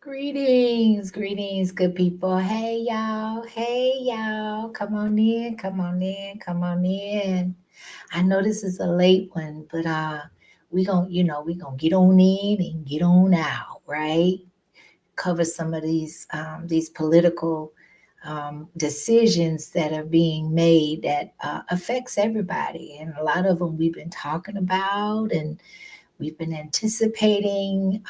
Greetings, greetings, good people. Hey y'all. Come on in, come on in, come on in. I know this is a late one, but we gonna get on in and get on out, right? Cover some of these political decisions that are being made that affects everybody, and a lot of them we've been talking about, and we've been anticipating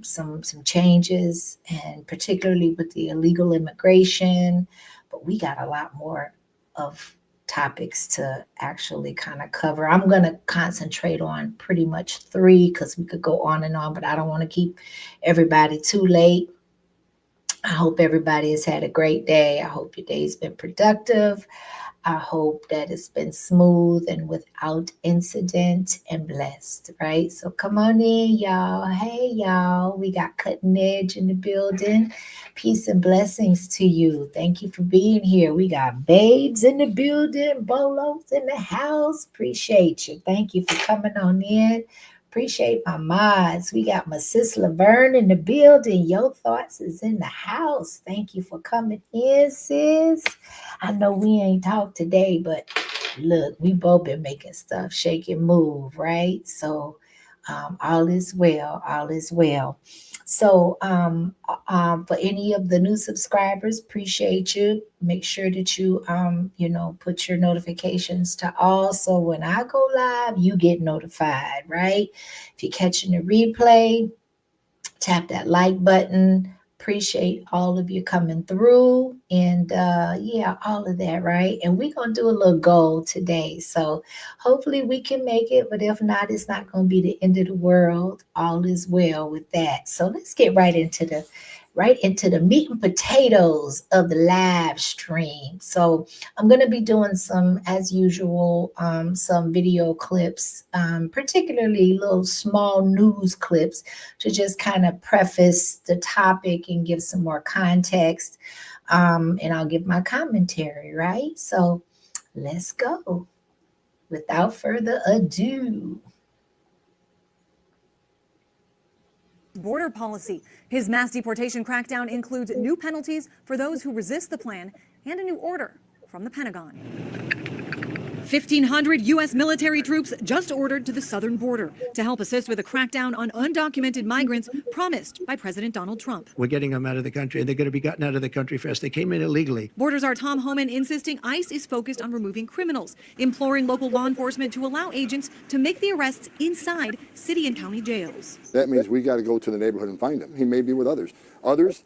some changes, and particularly with the illegal immigration. But we got a lot more of topics to actually kind of cover. I'm going to concentrate on pretty much three because we could go on and on, but I don't want to keep everybody too late. I hope everybody has had a great day. I hope your day's been productive. I hope that it's been smooth and without incident and blessed, right? So come on in, y'all. Hey, y'all. We got Cutting Edge in the building. Peace and blessings to you. Thank you for being here. We got Babes in the building, Bolos in the house. Appreciate you. Thank you for coming on in. Appreciate my mods. We got my sis Laverne in the building. Your thoughts is in the house. Thank you for coming in, sis. I know we ain't talked today, but look, we both been making stuff shake and move, right? So all is well, all is well. So for any of the new subscribers, appreciate you. Make sure that you put your notifications to all, so when I go live, you get notified, right? If you're catching the replay, tap that like button. Appreciate all of you coming through, and yeah, all of that, right? And we're gonna do a little goal today, so hopefully we can make it, but if not, it's not gonna be the end of the world. All is well with that. So let's get right into the meat and potatoes of the live stream. So I'm going to be doing some, as usual, some video clips, particularly little small news clips, to just kind of preface the topic and give some more context. And I'll give my commentary, right? So let's go. Without further ado. Border policy. His mass deportation crackdown includes new penalties for those who resist the plan and a new order from the Pentagon. 1,500 U.S. military troops just ordered to the southern border to help assist with a crackdown on undocumented migrants promised by President Donald Trump. We're getting them out of the country, and they're going to be gotten out of the country fast. They came in illegally. Borders Czar Tom Homan insisting ICE is focused on removing criminals, imploring local law enforcement to allow agents to make the arrests inside city and county jails. That means we got to go to the neighborhood and find him. He may be with others. Others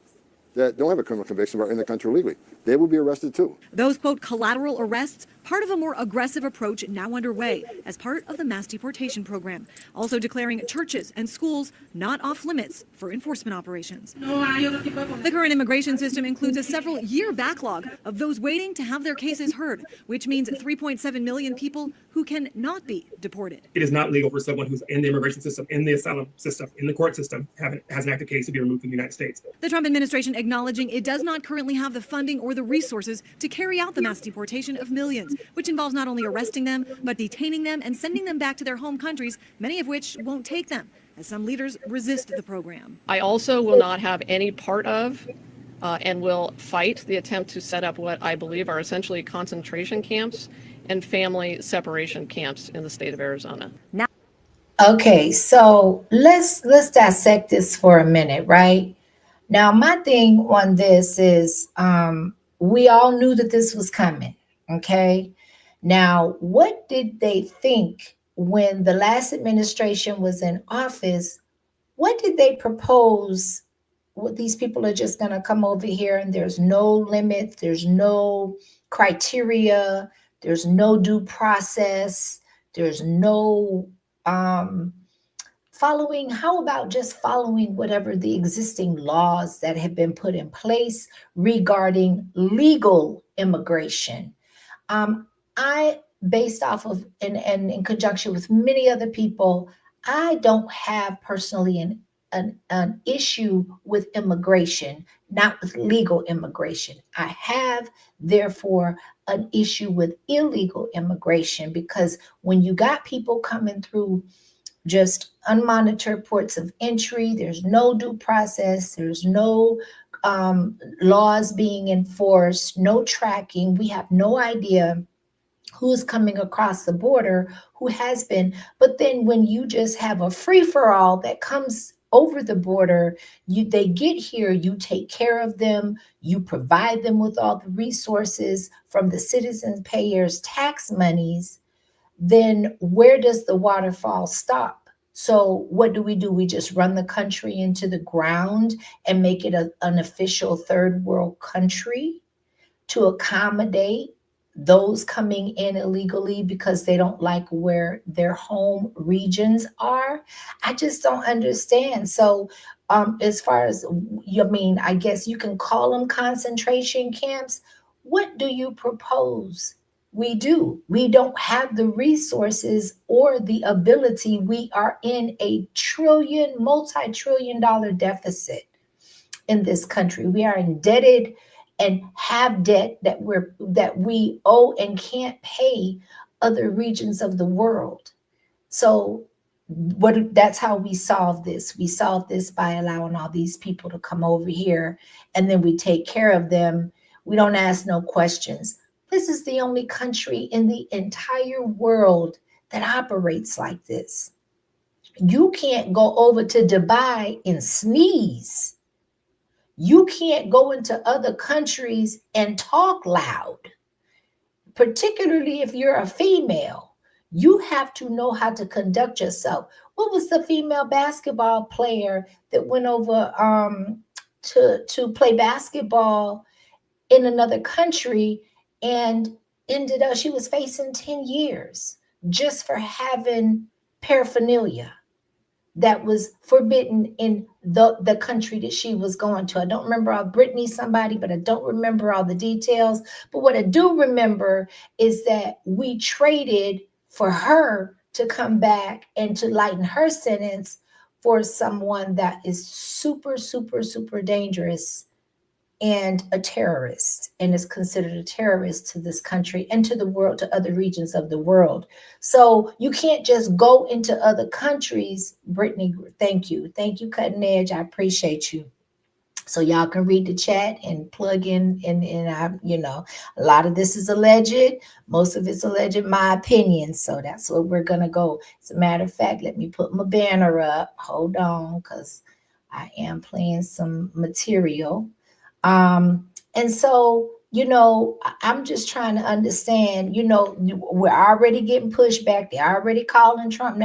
that don't have a criminal conviction but are in the country illegally, they will be arrested too. Those, quote, collateral arrests, part of a more aggressive approach now underway as part of the mass deportation program, also declaring churches and schools not off limits for enforcement operations. The current immigration system includes a several-year backlog of those waiting to have their cases heard, which means 3.7 million people who can not be deported. It is not legal for someone who's in the immigration system, in the asylum system, in the court system, has an active case to be removed from the United States. The Trump administration acknowledging it does not currently have the funding or the resources to carry out the mass deportation of millions, which involves not only arresting them, but detaining them and sending them back to their home countries, many of which won't take them, as some leaders resist the program. I also will not have any part of and will fight the attempt to set up what I believe are essentially concentration camps and family separation camps in the state of Arizona. Okay, so let's dissect this for a minute, right? Now, my thing on this is we all knew that this was coming, okay? Now, what did they think when the last administration was in office? What did they propose? What, these people are just going to come over here and there's no limit, there's no criteria, there's no due process, there's no following. How about just following whatever the existing laws that have been put in place regarding legal immigration? I, based off of and in conjunction with many other people, I don't have personally an issue with immigration, not with legal immigration. I have, therefore, an issue with illegal immigration, because when you got people coming through just unmonitored ports of entry. There's no due process. There's no laws being enforced, no tracking. We have no idea who's coming across the border, who has been. But then when you just have a free-for-all that comes over the border, they get here, you take care of them, you provide them with all the resources from the citizens payers' tax monies, then where does the waterfall stop? So what do? We just run the country into the ground and make it an official third world country to accommodate those coming in illegally because they don't like where their home regions are? I just don't understand. So as far as, I guess you can call them concentration camps. What do you propose we do? We don't have the resources or the ability. We are in a multi-trillion dollar deficit in this country. We are indebted and have debt that we owe and can't pay other regions of the world. So that's how we solve this. We solve this by allowing all these people to come over here, and then we take care of them. We don't ask no questions. This is the only country in the entire world that operates like this. You can't go over to Dubai and sneeze. You can't go into other countries and talk loud, particularly if you're a female. You have to know how to conduct yourself. What was the female basketball player that went over to play basketball in another country and ended up, she was facing 10 years just for having paraphernalia that was forbidden in the country that she was going to. I don't remember all Brittany somebody, but I don't remember all the details. But what I do remember is that we traded for her to come back and to lighten her sentence for someone that is super, super, super dangerous and a terrorist, and is considered a terrorist to this country and to the world, to other regions of the world. So you can't just go into other countries. Brittany, thank you. Thank you, Cutting Edge. I appreciate you. So y'all can read the chat and plug in, and a lot of this is alleged. Most of it's alleged, my opinion. So that's where we're going to go. As a matter of fact, let me put my banner up. Hold on, because I am playing some material. And so, I'm just trying to understand, we're already getting pushback. They're already calling Trump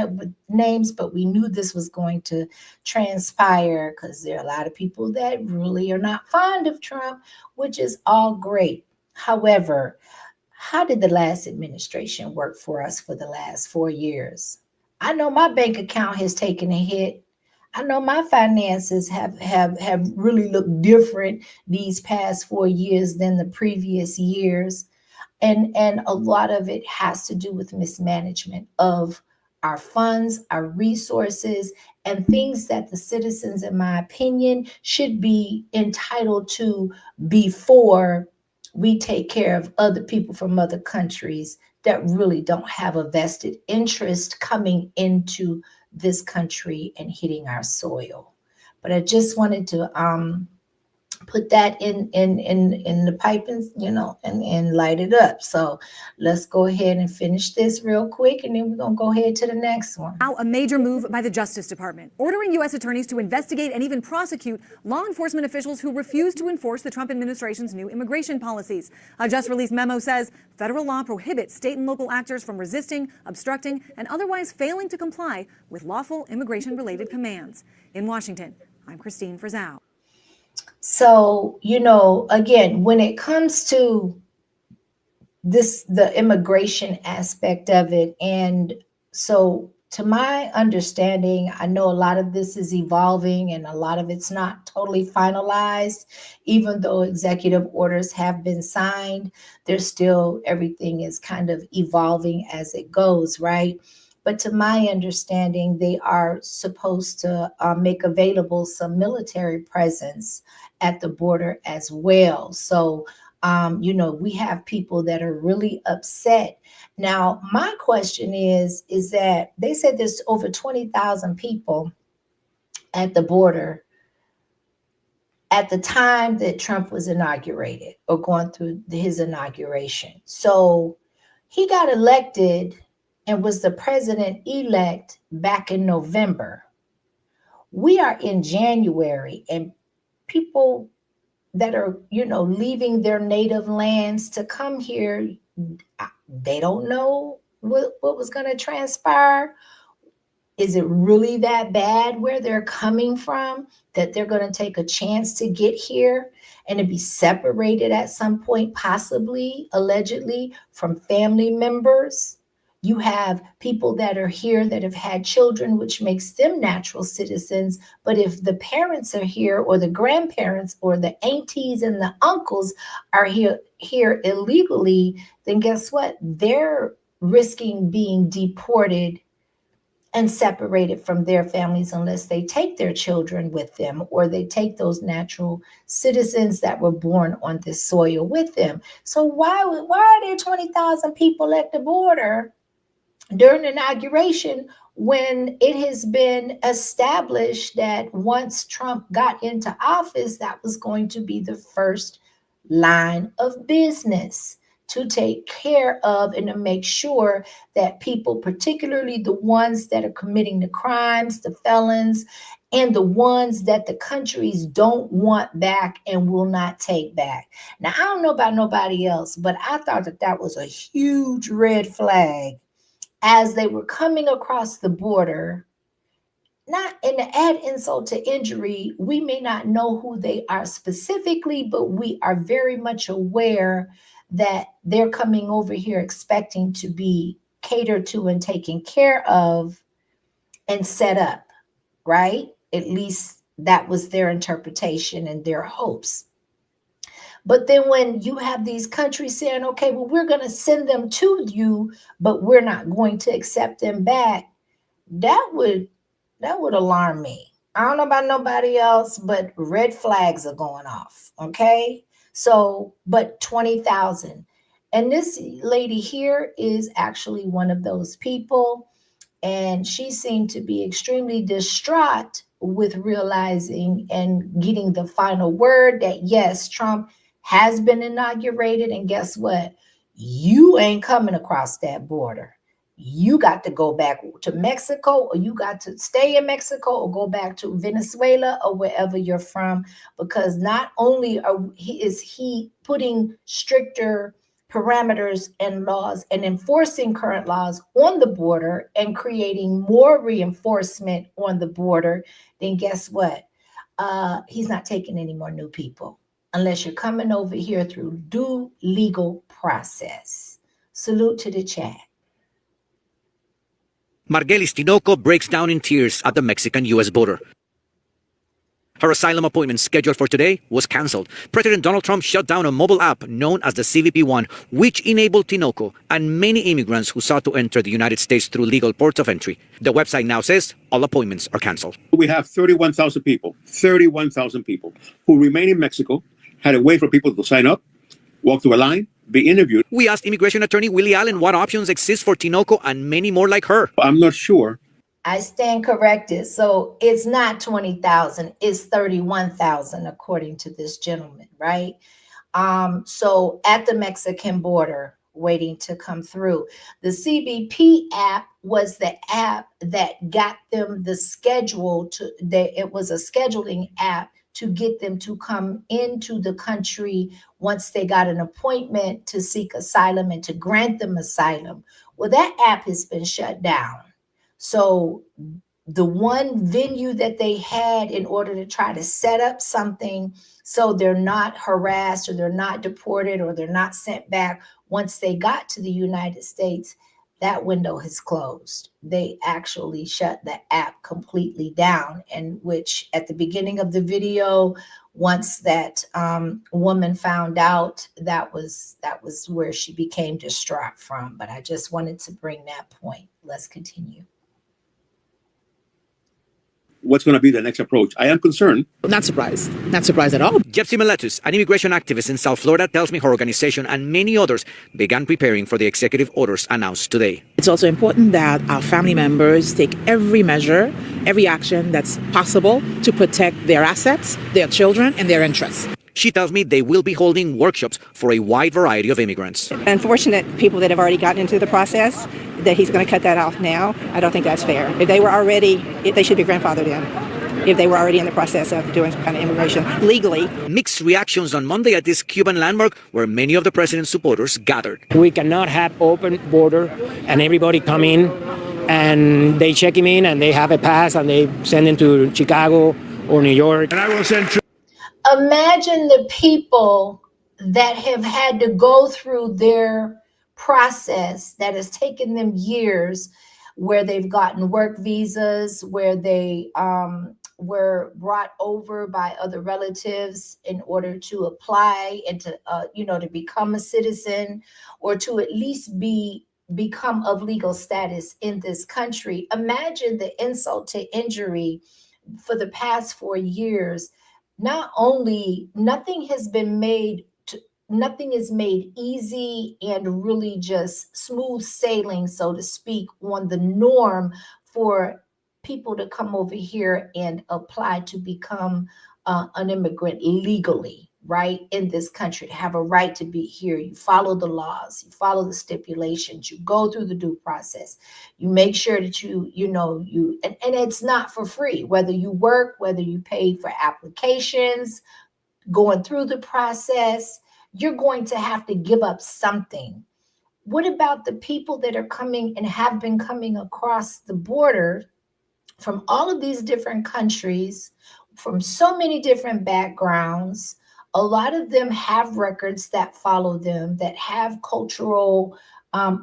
names, but we knew this was going to transpire because there are a lot of people that really are not fond of Trump, which is all great. However, how did the last administration work for us for the last 4 years? I know my bank account has taken a hit. I know my finances have really looked different these past 4 years than the previous years. And a lot of it has to do with mismanagement of our funds, our resources, and things that the citizens, in my opinion, should be entitled to before we take care of other people from other countries that really don't have a vested interest coming into this country and hitting our soil. But I just wanted to put that in the pipe and and light it up. So let's go ahead and finish this real quick, and then we're gonna go ahead to the next one. Now, a major move by the Justice Department, ordering U.S. attorneys to investigate and even prosecute law enforcement officials who refuse to enforce the Trump administration's new immigration policies. A just-released memo says federal law prohibits state and local actors from resisting, obstructing, and otherwise failing to comply with lawful immigration-related commands. In Washington, I'm Christine Frizzell. So, again, when it comes to the immigration aspect of it, and so to my understanding, I know a lot of this is evolving and a lot of it's not totally finalized. Even though executive orders have been signed, there's still, everything is kind of evolving as it goes, right? But to my understanding, they are supposed to make available some military presence at the border as well. So We have people that are really upset. Now, my question is that they said there's over 20,000 people at the border at the time that Trump was inaugurated or going through his inauguration. So he got elected and was the president-elect back in November. We are in January, and people that are, leaving their native lands to come here, they don't know what was going to transpire. Is it really that bad where they're coming from that they're going to take a chance to get here and to be separated at some point, possibly, allegedly, from family members? You have people that are here that have had children, which makes them natural citizens. But if the parents are here, or the grandparents, or the aunties and the uncles are here illegally, then guess what? They're risking being deported and separated from their families unless they take their children with them, or they take those natural citizens that were born on this soil with them. So why are there 20,000 people at the border during inauguration when it has been established that once Trump got into office, that was going to be the first line of business to take care of and to make sure that people, particularly the ones that are committing the crimes, the felons, and the ones that the countries don't want back and will not take back. Now, I don't know about nobody else, but I thought that was a huge red flag as they were coming across the border. Not in the add insult to injury, we may not know who they are specifically, but we are very much aware that they're coming over here expecting to be catered to and taken care of and set up, right? At least that was their interpretation and their hopes. But then when you have these countries saying, okay, well, we're going to send them to you, but we're not going to accept them back, that would alarm me. I don't know about nobody else, but red flags are going off, okay? So, but 20,000. And this lady here is actually one of those people, and she seemed to be extremely distraught with realizing and getting the final word that, yes, Trump has been inaugurated, and guess what? You ain't coming across that border. You got to go back to Mexico, or you got to stay in Mexico, or go back to Venezuela, or wherever you're from, because not only is he putting stricter parameters and laws and enforcing current laws on the border and creating more reinforcement on the border, then guess what? He's not taking any more new people unless you're coming over here through due legal process. Salute to the chat. Margelis Tinoco breaks down in tears at the Mexican-U.S. border. Her asylum appointment scheduled for today was canceled. President Donald Trump shut down a mobile app known as the CBP-1, which enabled Tinoco and many immigrants who sought to enter the United States through legal ports of entry. The website now says all appointments are canceled. We have 31,000 people who remain in Mexico, had to wait for people to sign up, walk through a line, be interviewed. We asked immigration attorney Willie Allen what options exist for Tinoco and many more like her. I'm not sure. I stand corrected. So it's not 20,000, it's 31,000, according to this gentleman, right? So at the Mexican border, waiting to come through. The CBP app was the app that got them the schedule it was a scheduling app to get them to come into the country once they got an appointment to seek asylum and to grant them asylum. Well, that app has been shut down. So the one venue that they had in order to try to set up something so they're not harassed or they're not deported or they're not sent back once they got to the United States, that window has closed. They actually shut the app completely down, and which at the beginning of the video, once that woman found out, that was where she became distraught from. But I just wanted to bring that point. Let's continue. what's going to be the next approach. I am concerned. Not surprised. Not surprised at all. Gypsy Meletus, an immigration activist in South Florida, tells me her organization and many others began preparing for the executive orders announced today. It's also important that our family members take every measure, every action that's possible to protect their assets, their children, and their interests. She tells me they will be holding workshops for a wide variety of immigrants. Unfortunate people that have already gotten into the process, that he's going to cut that off now. I don't think that's fair. If they were already, they should be grandfathered in. If they were already in the process of doing some kind of immigration legally. Mixed reactions on Monday at this Cuban landmark where many of the president's supporters gathered. We cannot have open border and everybody come in and they check him in and they have a pass and they send him to Chicago or New York. And I will send. Imagine the people that have had to go through their process that has taken them years, where they've gotten work visas, where they were brought over by other relatives in order to apply and to to become a citizen, or to at least become of legal status in this country. Imagine the insult to injury for the past 4 years. Not only nothing is made easy and really just smooth sailing, so to speak, on the norm for people to come over here and apply to become an immigrant legally, right, in this country, to have a right to be here. You follow the laws, you follow the stipulations, you go through the due process, you make sure that and it's not for free, whether you work, whether you pay for applications, going through the process, you're going to have to give up something. What about the people that are coming and have been coming across the border from all of these different countries, from so many different backgrounds? A lot of them have records that follow them, that have cultural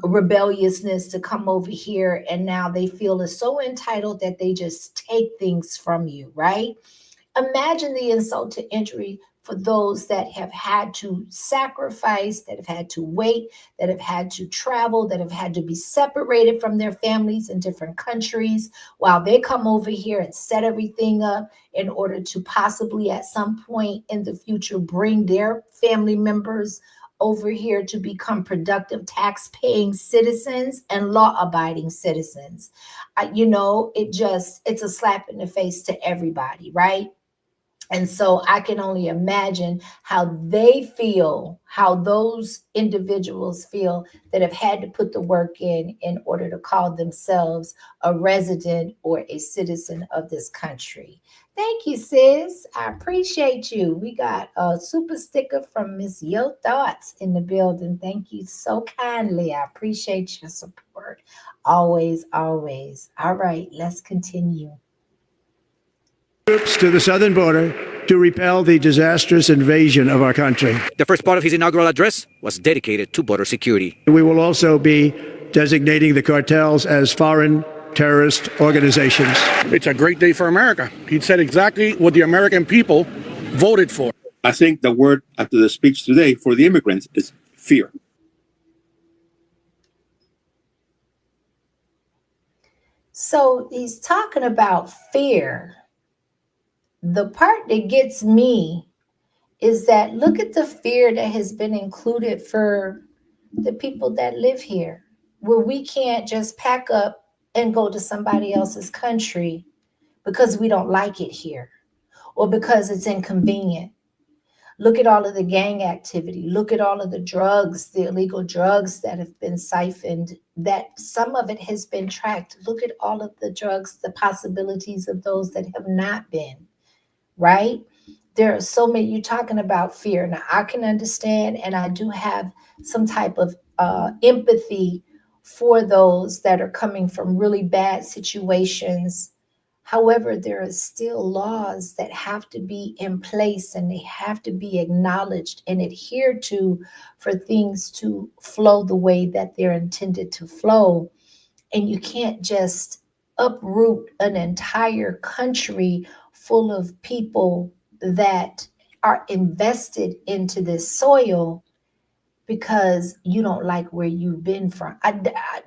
rebelliousness to come over here, and now they feel is so entitled that they just take things from you, right? Imagine the insult to injury for those that have had to sacrifice, that have had to wait, that have had to travel, that have had to be separated from their families in different countries while they come over here and set everything up in order to possibly at some point in the future bring their family members over here to become productive tax-paying citizens and law-abiding citizens. It's a slap in the face to everybody, right? And so I can only imagine how they feel, how those individuals feel that have had to put the work in order to call themselves a resident or a citizen of this country. Thank you, sis. I appreciate you. We got a super sticker from Miss Yo Thoughts in the building. Thank you so kindly. I appreciate your support. Always, always. All right, let's continue. Troops to the southern border to repel the disastrous invasion of our country. The first part of his inaugural address was dedicated to border security. We will also be designating the cartels as foreign terrorist organizations. It's a great day for America. He said exactly what the American people voted for. I think the word after the speech today for the immigrants is fear. So he's talking about fear. The part that gets me is that look at the fear that has been included for the people that live here, where we can't just pack up and go to somebody else's country because we don't like it here or because it's inconvenient. Look at all of the gang activity. Look at all of the drugs, the illegal drugs that have been siphoned, that some of it has been tracked. Look at all of the drugs, the possibilities of those that have not been. Right? There are so many. You're talking about fear. Now, I can understand, and I do have some type of empathy for those that are coming from really bad situations. However, there are still laws that have to be in place, and they have to be acknowledged and adhered to for things to flow the way that they're intended to flow. And you can't just uproot an entire country full of people that are invested into this soil because you don't like where you've been from.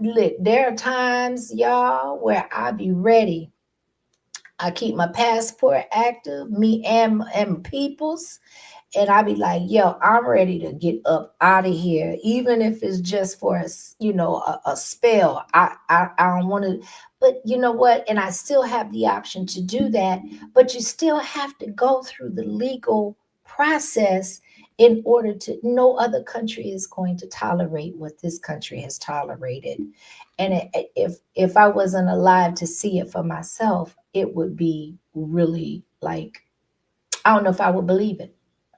Look, there are times, y'all, where I be ready. I keep my passport active, me and people's, and I be like, yo, I'm ready to get up out of here, even if it's just for a spell. I don't want to, but you know what? And I still have the option to do that, but you still have to go through the legal process in order to. No other country is going to tolerate what this country has tolerated, and if I wasn't alive to see it for myself, it would be really like, I don't know if I would believe it.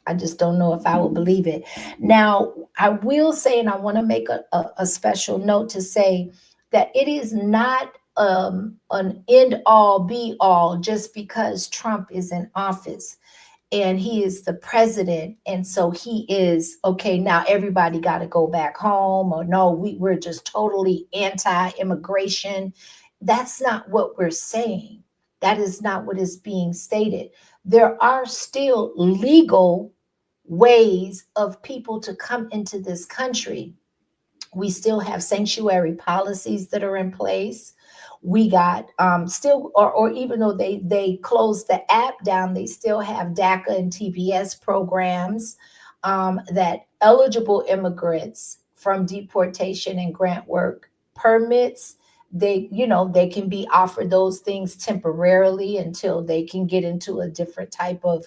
I just don't know if I will believe it. Now, I will say, and I want to make a special note to say that it is not an end all be all just because Trump is in office and he is the president. And so he is, okay, now everybody got to go back home, or no, we're just totally anti-immigration. That's not what we're saying. That is not what is being stated. There are still legal ways of people to come into this country. We still have sanctuary policies that are in place. We got still, or even though they closed the app down, they still have DACA and TPS programs that eligible immigrants from deportation and grant work permits, they can be offered those things temporarily until they can get into a different type of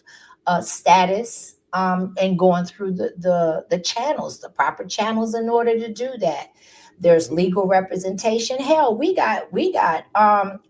status, and going through the channels, the proper channels in order to do that. There's legal representation. Hell, we got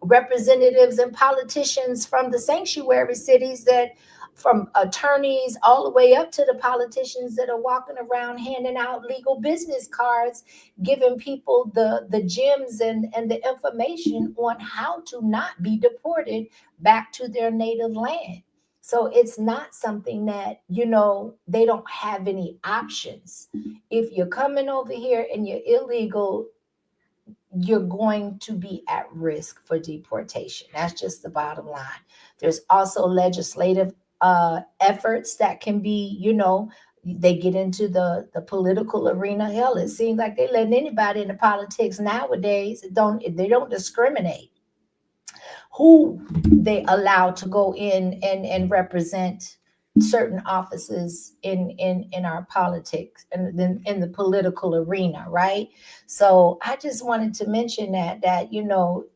representatives and politicians from the sanctuary cities, that from attorneys all the way up to the politicians, that are walking around handing out legal business cards, giving people the gems and the information on how to not be deported back to their native land. So it's not something that, they don't have any options. If you're coming over here and you're illegal, you're going to be at risk for deportation. That's just the bottom line. There's also legislative efforts that can be, they get into the political arena. Hell, it seems like they're letting anybody into politics nowadays. They don't discriminate who they allow to go in and represent certain offices in our politics and then in the political arena, right? So I just wanted to mention that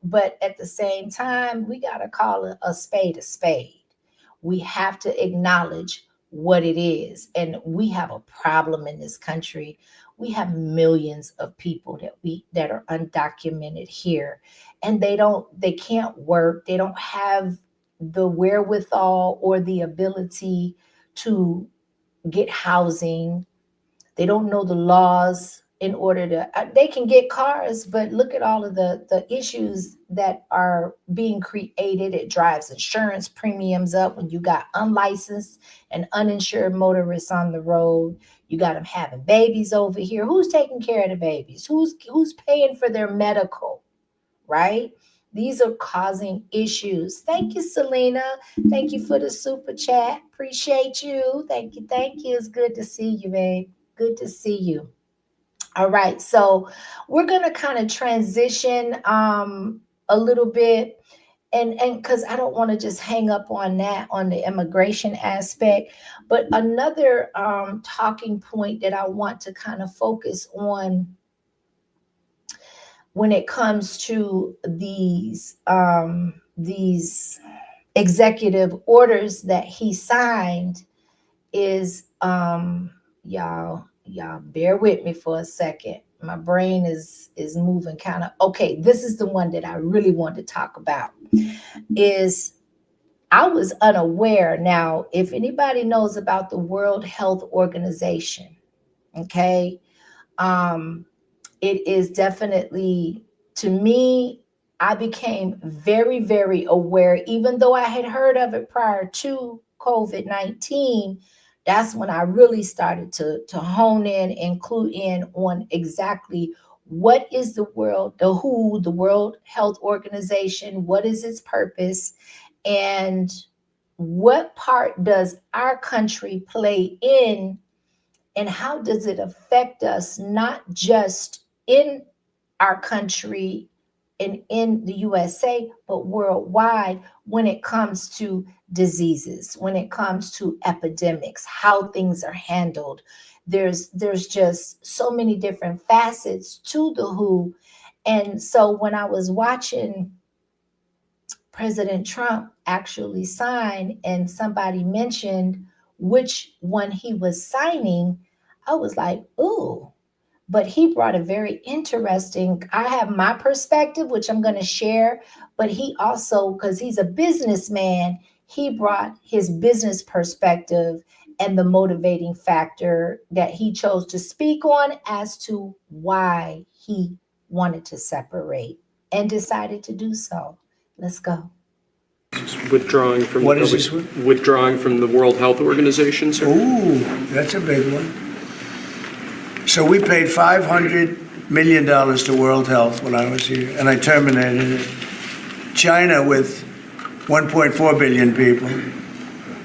but at the same time, we got to call a spade a spade. We have to acknowledge what it is. And we have a problem in this country. We have millions of people that are undocumented here, and they can't work. They don't have the wherewithal or the ability to get housing. They don't know the laws in order to, they can get cars, but look at all of the issues that are being created. It drives insurance premiums up when you got unlicensed and uninsured motorists on the road. You got them having babies over here. Who's taking care of the babies? Who's paying for their medical, right? These are causing issues. Thank you, Selena. Thank you for the super chat. Appreciate you. Thank you. Thank you. It's good to see you, babe. Good to see you. All right. So we're going to kind of transition a little bit, and because I don't want to just hang up on that, on the immigration aspect, but another talking point that I want to kind of focus on when it comes to these executive orders that he signed is, y'all bear with me for a second. My brain is moving kind of. Okay, this is the one that I really want to talk about. Is I was unaware. Now, if anybody knows about the World Health Organization, okay, it is definitely, to me, I became very, very aware, even though I had heard of it prior to COVID-19. That's when I really started to hone in and clue in on exactly what is the World Health Organization, what is its purpose, and what part does our country play in, and how does it affect us, not just in our country, in the USA, but worldwide when it comes to diseases, when it comes to epidemics, how things are handled. There's just so many different facets to the WHO. And so when I was watching President Trump actually sign and somebody mentioned which one he was signing, I was like, ooh. But he brought a very interesting, I have my perspective, which I'm going to share, but he also, because he's a businessman, he brought his business perspective and the motivating factor that he chose to speak on as to why he wanted to separate and decided to do so. Let's go. Withdrawing from What is this one? Withdrawing from the World Health Organization, sir. Ooh, that's a big one. So we paid $500 million to World Health when I was here, and I terminated it. China with 1.4 billion people.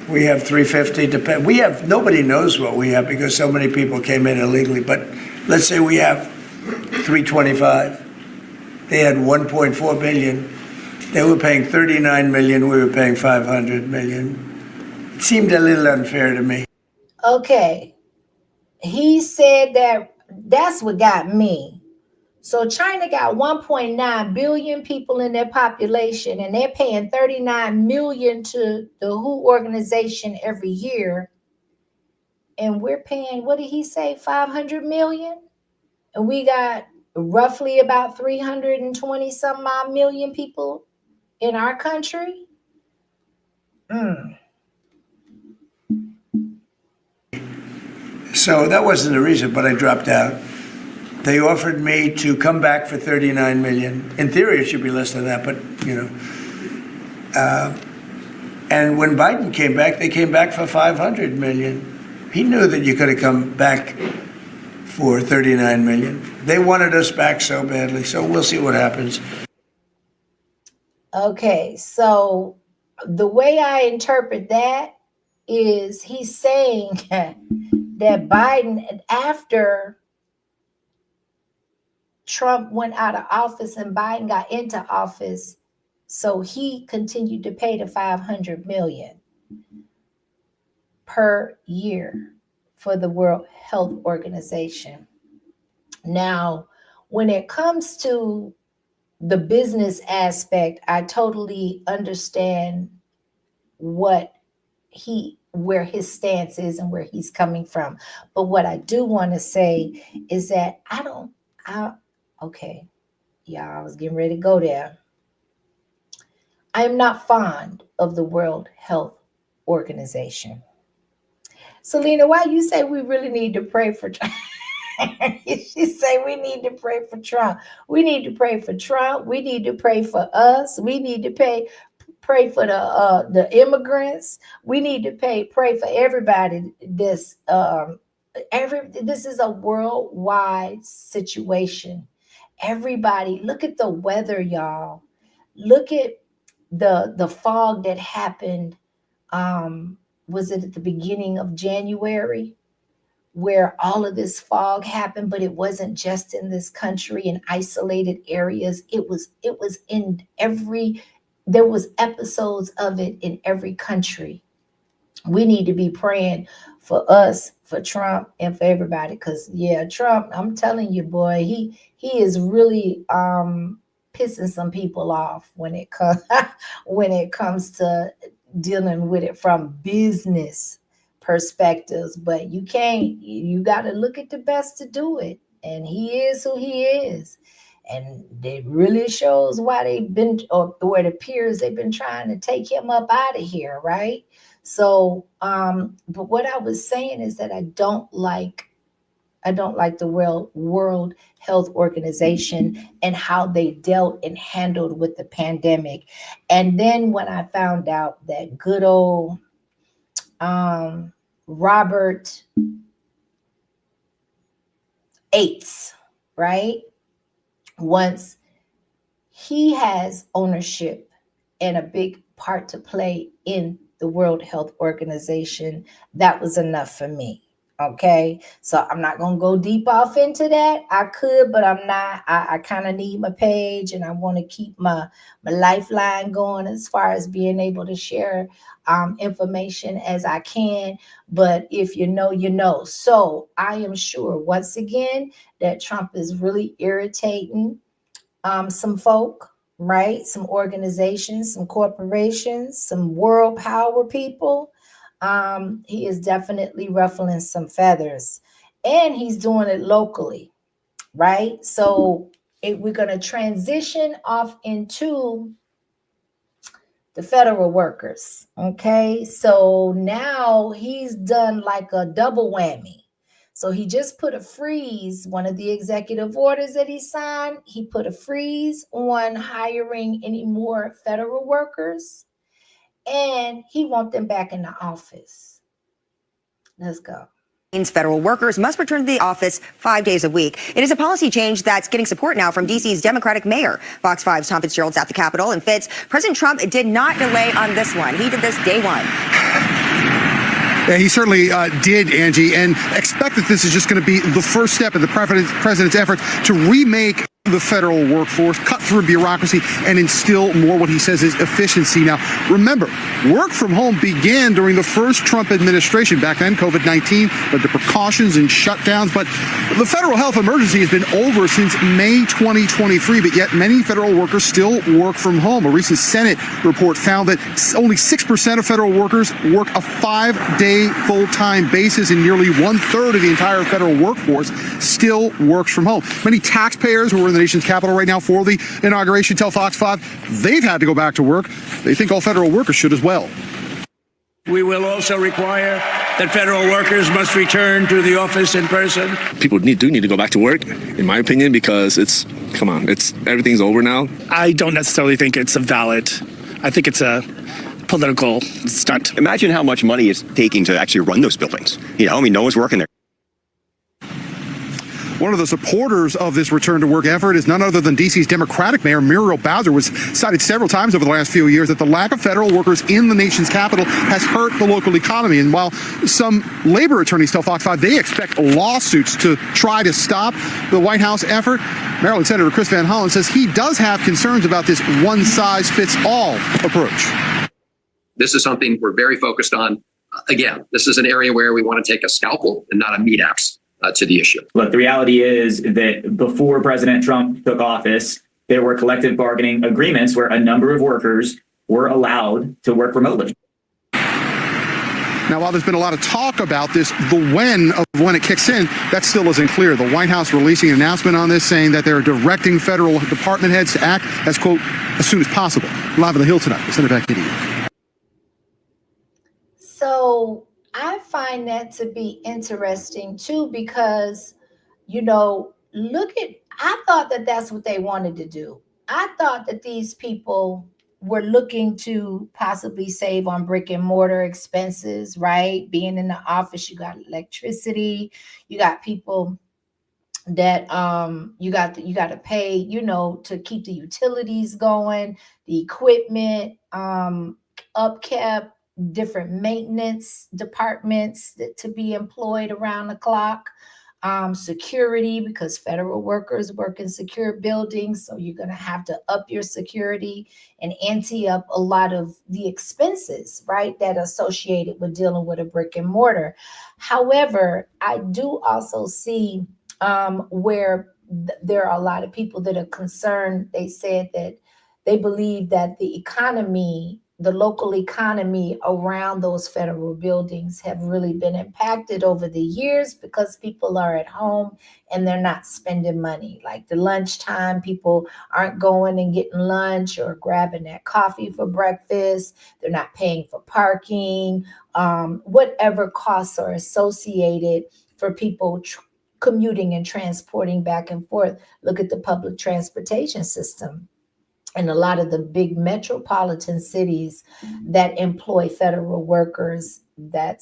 We have 350 to pay. We have, nobody knows what we have because so many people came in illegally, but let's say we have 325. They had 1.4 billion. They were paying 39 million, we were paying 500 million. It seemed a little unfair to me. Okay. He said that that's what got me. So China got 1.9 billion people in their population, and they're paying 39 million to the WHO organization every year. And we're paying, what did he say, 500 million? And we got roughly about 320 some odd million people in our country. So that wasn't the reason, but I dropped out. They offered me to come back for 39 million. In theory, it should be less than that, but you know. And when Biden came back, they came back for 500 million. He knew that you could have come back for 39 million. They wanted us back so badly, so we'll see what happens. Okay, so the way I interpret that is he's saying that Biden, after Trump went out of office and Biden got into office, so he continued to pay the 500 million per year for the World Health Organization. Now, when it comes to the business aspect, I totally understand where his stance is and where he's coming from. But what I do want to say is that okay, yeah, I was getting ready to go there. I am not fond of the World Health Organization. Selena, why you say we really need to pray for Trump? She say we need to pray for Trump. We need to pray for Trump. We need to pray for us. We need to pray for the immigrants. We need to pray for everybody. This is a worldwide situation. Everybody, look at the weather, y'all. Look at the fog that happened. Was it at the beginning of January, where all of this fog happened? But it wasn't just in this country in isolated areas. It was in there was episodes of it in every country. We need to be praying for us, for Trump, and for everybody. Because Trump, I'm telling you, boy, he is really pissing some people off when it comes to dealing with it from business perspectives. But you got to look at the best to do it. And he is who he is. And it really shows why where it appears they've been trying to take him up out of here, right? So, but what I was saying is that I don't like the World Health Organization and how they dealt and handled with the pandemic. And then when I found out that good old Robert Aids, right? Once he has ownership and a big part to play in the World Health Organization, that was enough for me. Okay, so I'm not gonna go deep off into that. I could, but I'm not. I kind of need my page, and I want to keep my lifeline going as far as being able to share information as I can. But if you know, you know. So I am sure once again that Trump is really irritating some folk, right? Some organizations, some corporations, some world power people. He is definitely ruffling some feathers, and he's doing it locally, right? So we're going to transition off into the federal workers. Okay, so now he's done like a double whammy. So he just put a freeze, one of the executive orders that he signed, he put a freeze on hiring any more federal workers, and he wants them back in the office. Let's go. Federal workers must return to the office 5 days a week. It is a policy change that's getting support now from D.C.'s Democratic mayor. Fox 5's Tom Fitzgerald's at the Capitol. And Fitz, President Trump did not delay on this one. He did this day one. Yeah, he certainly did, Angie, and expect that this is just going to be the first step in the president's effort to remake the federal workforce, cut through bureaucracy, and instill more what he says is efficiency. Now, remember, work from home began during the first Trump administration. Back then, COVID-19 led to precautions and shutdowns, but the federal health emergency has been over since May 2023, but yet many federal workers still work from home. A recent Senate report found that only 6% of federal workers work a 5-day full-time basis, and nearly 1/3 of the entire federal workforce still works from home. Many taxpayers who are in the nation's capital right now for the inauguration tell Fox 5 they've had to go back to work. They think all federal workers should as well. We will also require that federal workers must return to the office in person. People do need to go back to work, in my opinion, because everything's over now. I don't necessarily think it's a valid. I think it's a political stunt. Imagine how much money it's taking to actually run those buildings. No one's working there. One of the supporters of this return to work effort is none other than D.C.'s Democratic Mayor Muriel Bowser, was cited several times over the last few years that the lack of federal workers in the nation's capital has hurt the local economy. And while some labor attorneys tell Fox 5 they expect lawsuits to try to stop the White House effort, Maryland Senator Chris Van Hollen says he does have concerns about this one-size-fits-all approach. This is something we're very focused on. Again, this is an area where we want to take a scalpel and not a meat axe to the issue. Look, the reality is that before President Trump took office, there were collective bargaining agreements where a number of workers were allowed to work remotely. Now, while there's been a lot of talk about this, the when it kicks in, that still isn't clear. The White House releasing an announcement on this saying that they're directing federal department heads to act as, quote, as soon as possible. Live on the Hill tonight, send it back to you. So I find that to be interesting too, because, I thought that that's what they wanted to do. I thought that these people were looking to possibly save on brick and mortar expenses, right? Being in the office, you got electricity, you got people that you got to pay, to keep the utilities going, the equipment, upkept, different maintenance departments to be employed around the clock, security, because federal workers work in secure buildings, so you're going to have to up your security and ante up a lot of the expenses, right, that are associated with dealing with a brick and mortar. However, I do also see where there are a lot of people that are concerned. They said that they believe that the local economy around those federal buildings have really been impacted over the years because people are at home and they're not spending money. Like the lunchtime, people aren't going and getting lunch or grabbing that coffee for breakfast. They're not paying for parking, whatever costs are associated for people commuting and transporting back and forth. Look at the public transportation system. And a lot of the big metropolitan cities that employ federal workers, that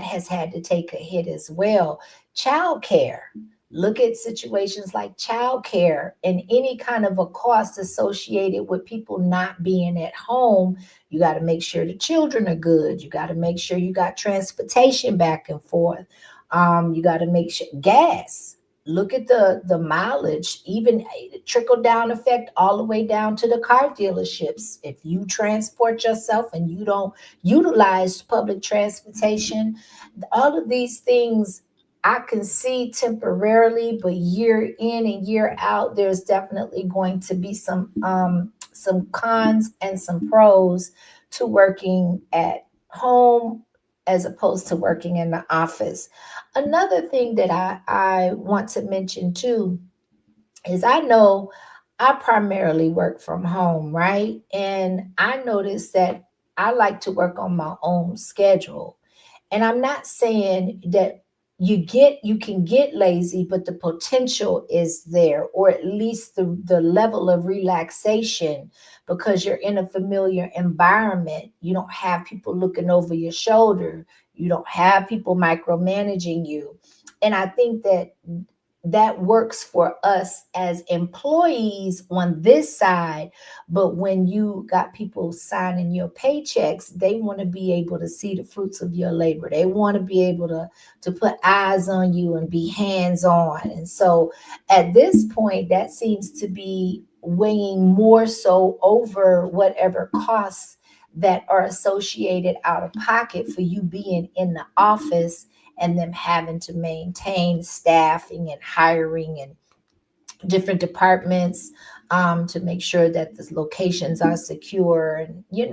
has had to take a hit as well. Childcare. Look at situations like childcare and any kind of a cost associated with people not being at home. You got to make sure the children are good. You got to make sure you got transportation back and forth. You got to make sure gas. Look at the mileage, even trickle down effect all the way down to the car dealerships. If you transport yourself and you don't utilize public transportation, all of these things I can see temporarily, but year in and year out, there's definitely going to be some cons and some pros to working at home as opposed to working in the office. Another thing that I want to mention too is I know I primarily work from home, right? And I noticed that I like to work on my own schedule. And I'm not saying that you can get lazy, but the potential is there, or at least the level of relaxation, because you're in a familiar environment. You don't have people looking over your shoulder. You don't have people micromanaging you. And I think that works for us as employees on this side. But when you got people signing your paychecks, they want to be able to see the fruits of your labor. They want to be able to put eyes on you and be hands-on. And so at this point, that seems to be weighing more so over whatever costs that are associated out of pocket for you being in the office and them having to maintain staffing and hiring and different departments to make sure that the locations are secure. And you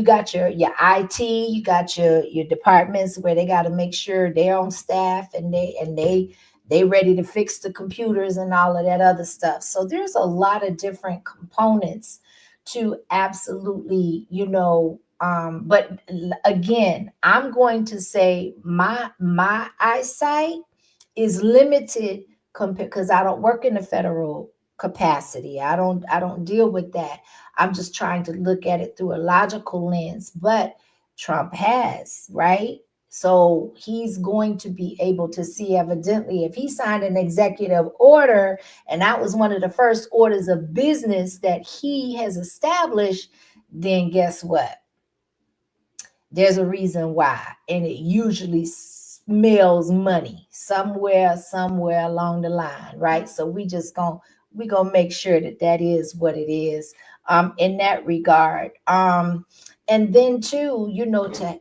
got your IT, you got your departments where they got to make sure they're on staff and they ready to fix the computers and all of that other stuff. So there's a lot of different components to absolutely, but again, I'm going to say my eyesight is limited compared, because I don't work in the federal capacity. I don't deal with that. I'm just trying to look at it through a logical lens, but Trump has, right? So he's going to be able to see, evidently, if he signed an executive order, and that was one of the first orders of business that he has established, then guess what? There's a reason why, and it usually smells money somewhere along the line, right? So we're gonna make sure that is what it is in that regard. And then too,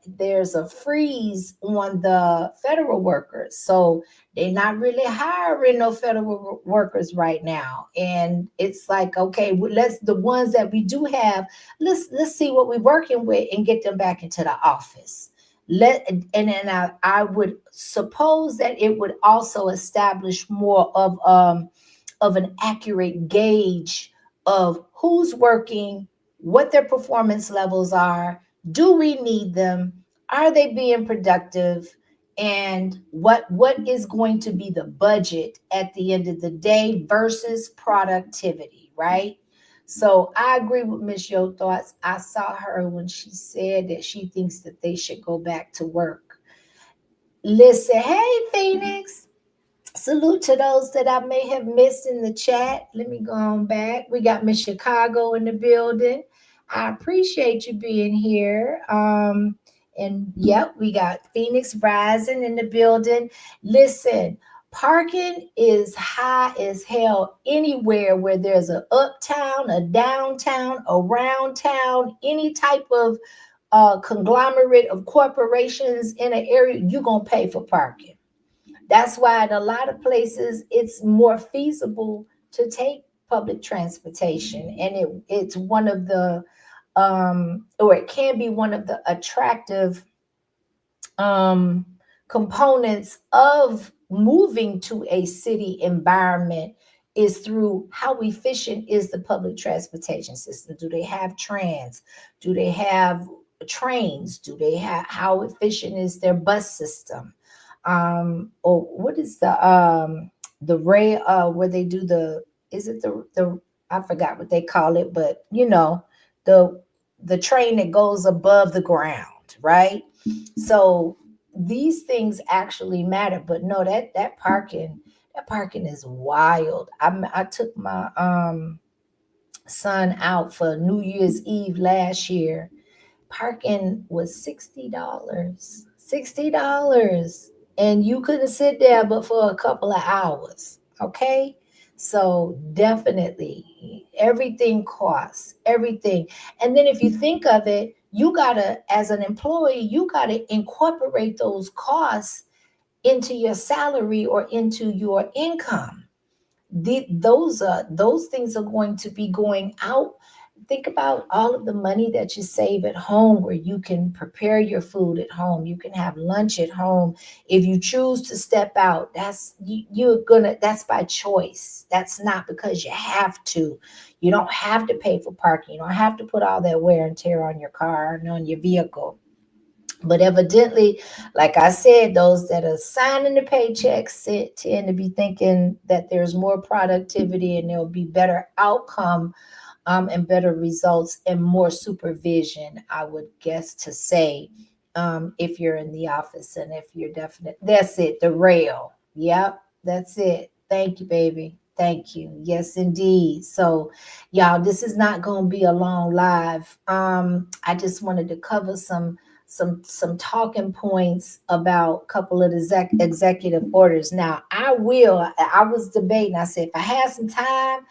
there's a freeze on the federal workers. So they're not really hiring no federal workers right now. And it's like, okay, the ones that we do have, let's see what we're working with and get them back into the office. And then I would suppose that it would also establish more of an accurate gauge of who's working, what their performance levels are. Do we need them? Are they being productive? And what is going to be the budget at the end of the day versus productivity, right? So I agree with Ms. Yo Thoughts. I saw her when she said that she thinks that they should go back to work. Listen, hey, Phoenix. Salute to those that I may have missed in the chat. Let me go on back. We got Miss Chicago in the building. I appreciate you being here. And yep, we got Phoenix Rising in the building. Listen, parking is high as hell anywhere where there's an uptown, a downtown, around town, any type of conglomerate of corporations in an area, you're going to pay for parking. That's why in a lot of places, it's more feasible to take public transportation. And it's one of the, or it can be one of the attractive components of moving to a city environment is through how efficient is the public transportation system. Do they have trams? Do they have trains? Do they have, how efficient is their bus system? Or what is the rail where they do the I forgot what they call it, but the train that goes above the ground, right? So these things actually matter, but no, that parking is wild. I took my son out for New Year's Eve last year. Parking was $60. and you couldn't sit there but for a couple of hours. Okay. So definitely everything costs, everything. And then if you think of it, you gotta, as an employee, you gotta incorporate those costs into your salary or into your income. Those things are going to be going out. Think about all of the money that you save at home, where you can prepare your food at home. You can have lunch at home. If you choose to step out, that's by choice. That's not because you have to. You don't have to pay for parking. You don't have to put all that wear and tear on your car and on your vehicle. But evidently, like I said, those that are signing the paychecks tend to be thinking that there's more productivity and there'll be better outcome and better results and more supervision, I would guess to say, if you're in the office and if you're definite. That's it, the rail. Yep, that's it. Thank you, baby. Thank you. Yes, indeed. So, y'all, this is not going to be a long live. I just wanted to cover some talking points about a couple of the executive orders. Now, I was debating. I said, if I had some time,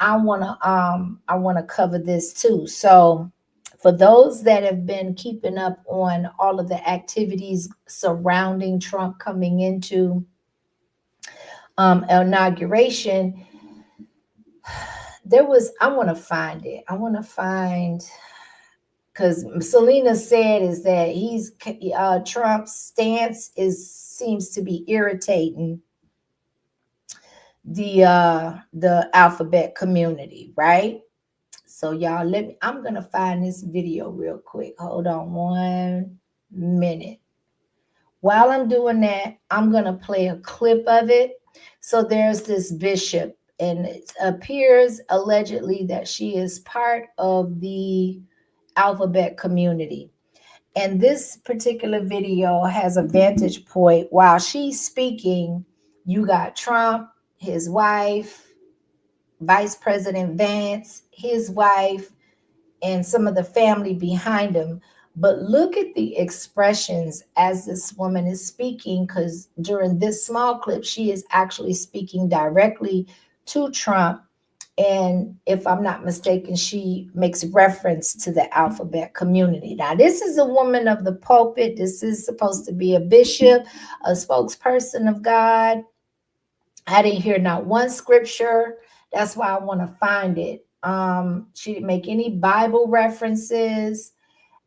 I want to cover this too. So for those that have been keeping up on all of the activities surrounding Trump coming into inauguration, I want to find because Selena said is that Trump's stance seems to be irritating the alphabet community, right? So y'all, I'm gonna find this video real quick. Hold on 1 minute. While I'm doing that, I'm gonna play a clip of it. So there's this bishop, and it appears allegedly that she is part of the alphabet community. And this particular video has a vantage point. While she's speaking, you got Trump, his wife, Vice President Vance, his wife, and some of the family behind him. But look at the expressions as this woman is speaking, because during this small clip, she is actually speaking directly to Trump. And if I'm not mistaken, she makes reference to the alphabet community. Now, this is a woman of the pulpit. This is supposed to be a bishop, a spokesperson of God. I didn't hear not one scripture. That's why I want to find it. She didn't make any Bible references.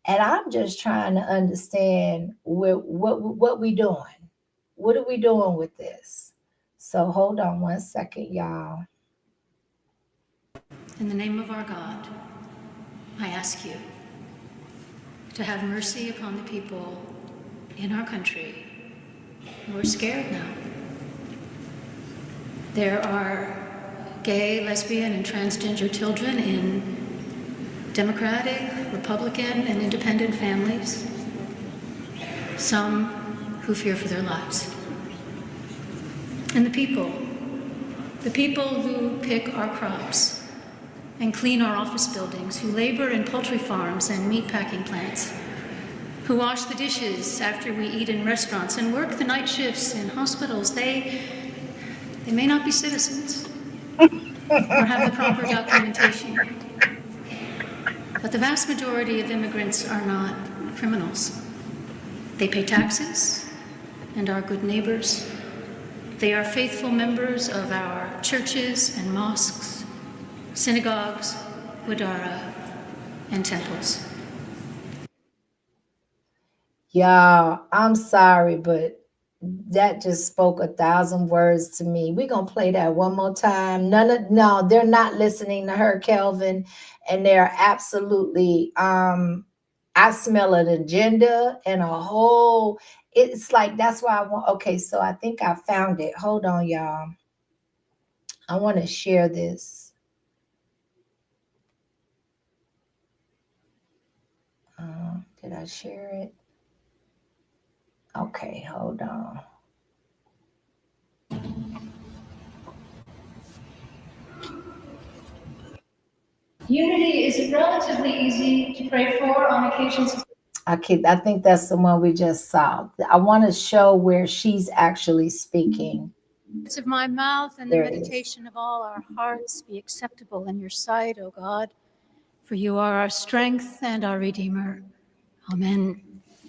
And I'm just trying to understand what we doing. What are we doing with this? So hold on 1 second, y'all. In the name of our God, I ask you to have mercy upon the people in our country who are scared now. There are gay, lesbian, and transgender children in Democratic, Republican, and independent families, some who fear for their lives. And the people who pick our crops and clean our office buildings, who labor in poultry farms and meat packing plants, who wash the dishes after we eat in restaurants and work the night shifts in hospitals, they may not be citizens or have the proper documentation. But the vast majority of immigrants are not criminals. They pay taxes and are good neighbors. They are faithful members of our churches and mosques, synagogues, Wadara, and temples. Y'all, I'm sorry, but that just spoke 1,000 words to me. We're going to play that one more time. No, they're not listening to her, Kelvin. And they're absolutely, I smell an agenda and a whole, it's like, that's why I want, okay, so I think I found it. Hold on, y'all. I want to share this. Did I share it? Okay, hold on. Unity is relatively easy to pray for on occasions. I think that's the one we just saw. I want to show where she's actually speaking. Words of my mouth and the There it is. meditation of all our hearts be acceptable in your sight, O God, for you are our strength and our Redeemer. Amen.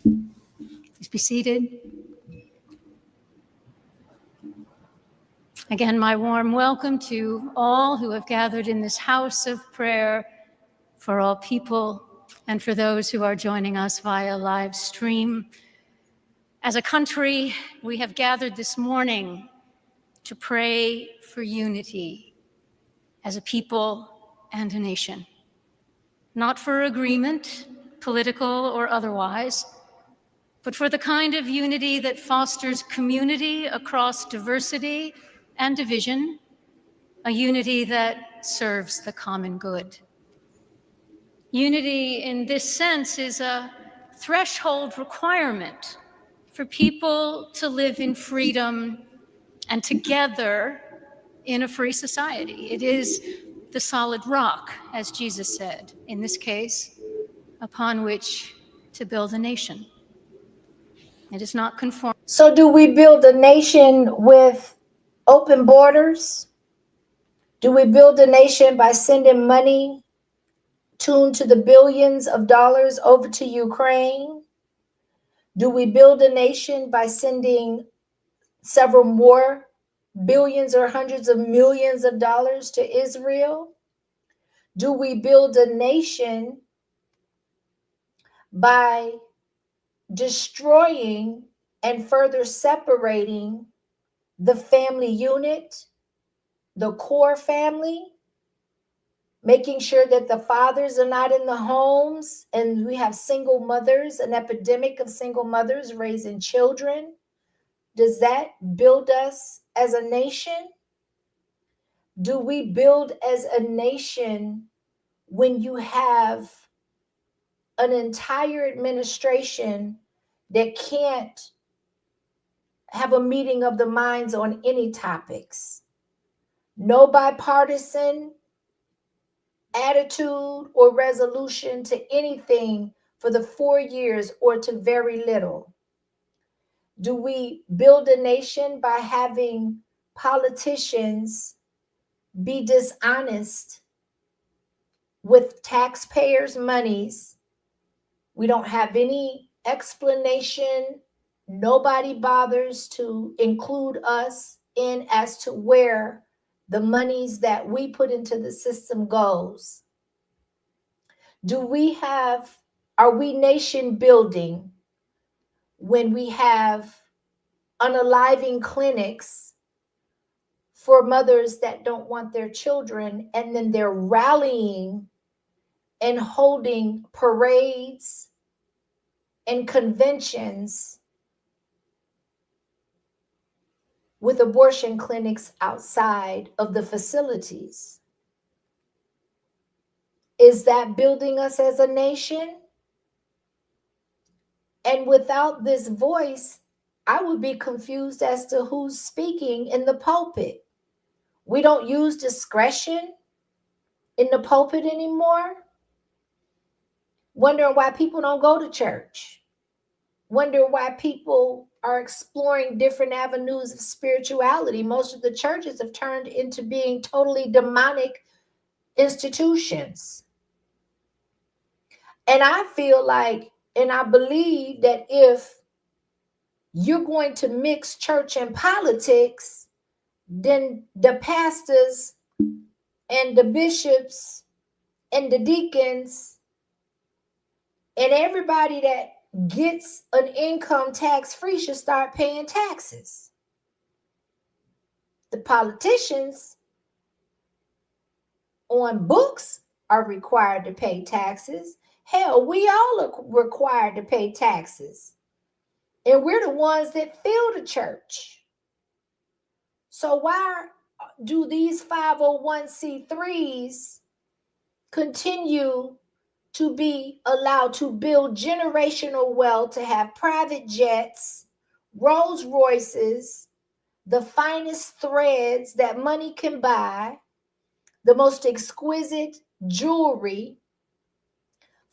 Please be seated. Again, my warm welcome to all who have gathered in this house of prayer for all people and for those who are joining us via live stream. As a country, we have gathered this morning to pray for unity as a people and a nation, not for agreement, political or otherwise, but for the kind of unity that fosters community across diversity and division, a unity that serves the common good. Unity in this sense is a threshold requirement for people to live in freedom and together in a free society. It is the solid rock, as Jesus said, in this case, upon which to build a nation. It is not conform. So do we build a nation with open borders? Do we build a nation by sending money tuned to the billions of dollars over to Ukraine? Do we build a nation by sending several more billions or hundreds of millions of dollars to Israel? Do we build a nation by destroying and further separating the family unit, the core family, making sure that the fathers are not in the homes, and we have single mothers, an epidemic of single mothers raising children? Does that build us as a nation? Do we build as a nation when you have an entire administration that can't have a meeting of the minds on any topics? No bipartisan attitude or resolution to anything for the 4 years or to very little. Do we build a nation by having politicians be dishonest with taxpayers' monies? We don't have any explanation. Nobody bothers to include us in as to where the monies that we put into the system goes. Are we nation building when we have unaliving clinics for mothers that don't want their children, and then they're rallying and holding parades and conventions with abortion clinics outside of the facilities? Is that building us as a nation? And without this voice, I would be confused as to who's speaking in the pulpit. We don't use discretion in the pulpit anymore. Wondering why people don't go to church. Wonder why people are exploring different avenues of spirituality. Most of the churches have turned into being totally demonic institutions. And I feel like, and I believe that if you're going to mix church and politics, then the pastors and the bishops and the deacons and everybody that gets an income tax free should start paying taxes. The politicians on books are required to pay taxes. Hell, we all are required to pay taxes. And we're the ones that fill the church. So why do these 501c3s continue to be allowed to build generational wealth, to have private jets, Rolls Royces, the finest threads that money can buy, the most exquisite jewelry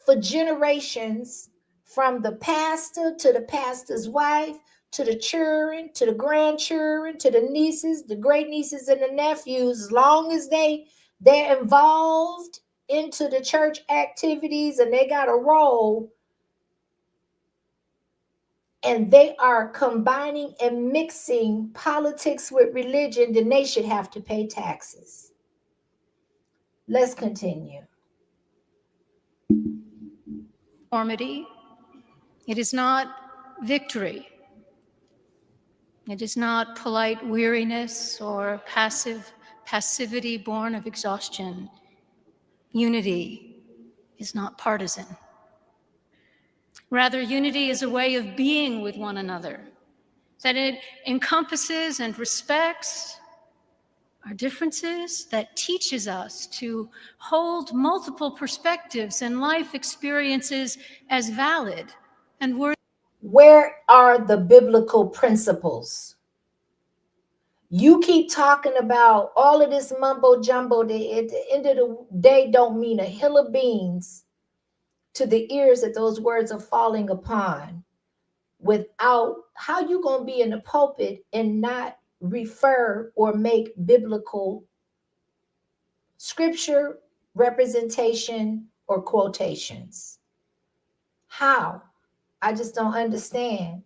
for generations from the pastor to the pastor's wife, to the children, to the grandchildren, to the nieces, the great nieces and the nephews, as long as they're involved into the church activities and they got a role, and they are combining and mixing politics with religion, then they should have to pay taxes. Let's continue. Conformity. It is not victory. It is not polite weariness or passivity born of exhaustion. Unity is not partisan. Rather, unity is a way of being with one another, that it encompasses and respects our differences, that teaches us to hold multiple perspectives and life experiences as valid and worthy. Where are the biblical principles? You keep talking about all of this mumbo jumbo that at the end of the day don't mean a hill of beans to the ears that those words are falling upon. Without, how you gonna be in the pulpit and not refer or make biblical scripture representation or quotations? How? I just don't understand.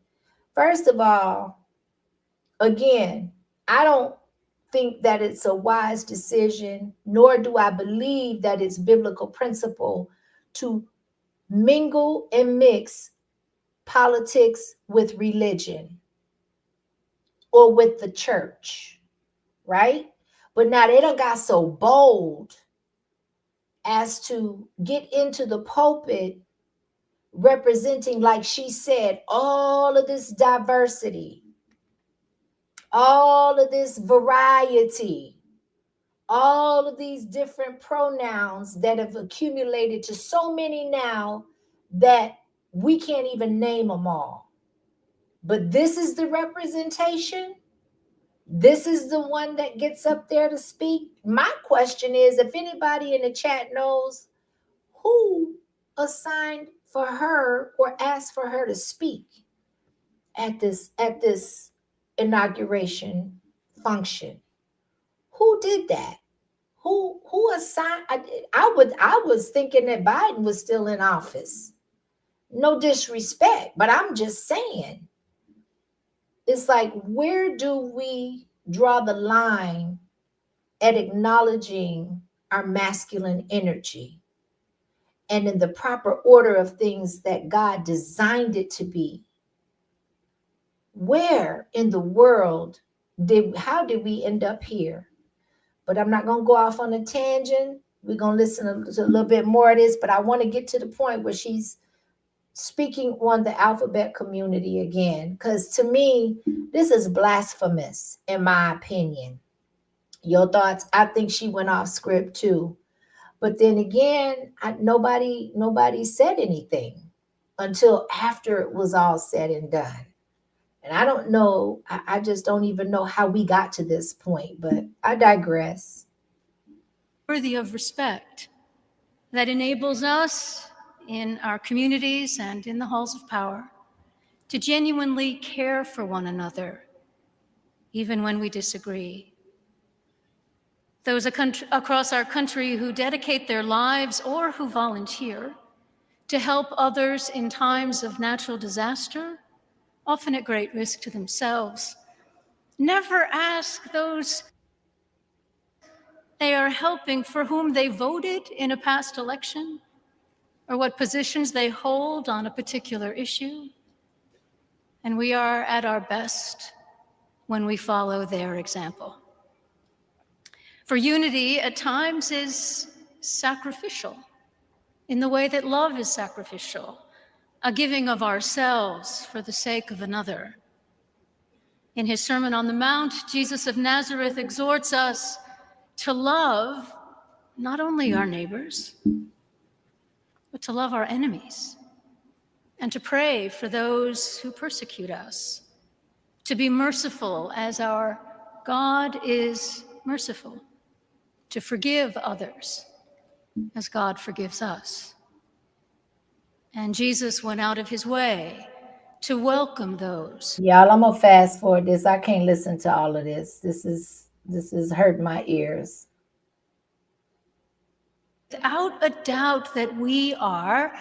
First of all, again, I don't think that it's a wise decision, nor do I believe that it's biblical principle to mingle and mix politics with religion or with the church, right? But now they done got so bold as to get into the pulpit representing, like she said, all of this diversity, all of this variety, all of these different pronouns that have accumulated to so many now that we can't even name them all. But this is the representation. This is the one that gets up there to speak. My question is, if anybody in the chat knows who assigned for her or asked for her to speak at this inauguration function. Who did that? Who assigned? I was thinking that Biden was still in office. No disrespect, but I'm just saying. It's like, where do we draw the line at acknowledging our masculine energy and in the proper order of things that God designed it to be? Where in the world how did we end up here? But I'm not going to go off on a tangent. We're going to listen to a little bit more of this, but I want to get to the point where she's speaking on the alphabet community again, because to me, this is blasphemous, in my opinion. Your thoughts? I think she went off script too. But then again, nobody said anything until after it was all said and done. And I don't know, I just don't even know how we got to this point, but I digress. Worthy of respect that enables us in our communities and in the halls of power to genuinely care for one another, even when we disagree. Those across our country who dedicate their lives or who volunteer to help others in times of natural disaster, often at great risk to themselves, never ask those they are helping for whom they voted in a past election, or what positions they hold on a particular issue. And we are at our best when we follow their example. For unity at times is sacrificial in the way that love is sacrificial, a giving of ourselves for the sake of another. In his Sermon on the Mount, Jesus of Nazareth exhorts us to love not only our neighbors, but to love our enemies, and to pray for those who persecute us, to be merciful as our God is merciful, to forgive others as God forgives us. And Jesus went out of his way to welcome those. Y'all, I'm gonna fast forward this. I can't listen to all of this. This is hurting my ears. Without a doubt that we are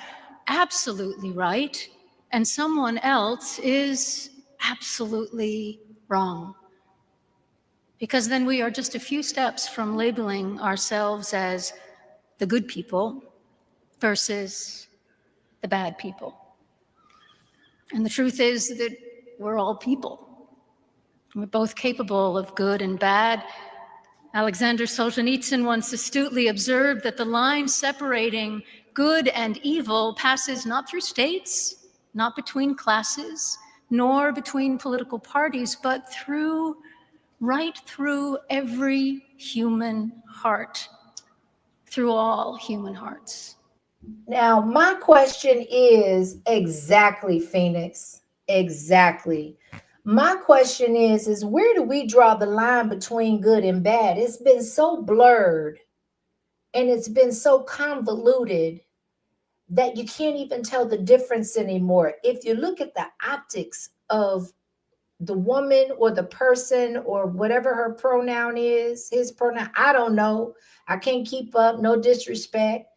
absolutely right and someone else is absolutely wrong. Because then we are just a few steps from labeling ourselves as the good people versus the bad people. And the truth is that we're all people. We're both capable of good and bad. Alexander Solzhenitsyn once astutely observed that the line separating good and evil passes not through states, not between classes, nor between political parties, but right through every human heart, through all human hearts. Now, my question is exactly, Phoenix, exactly. My question is where do we draw the line between good and bad? It's been so blurred and it's been so convoluted that you can't even tell the difference anymore. If you look at the optics of the woman or the person or whatever her pronoun is, his pronoun, I don't know. I can't keep up, no disrespect.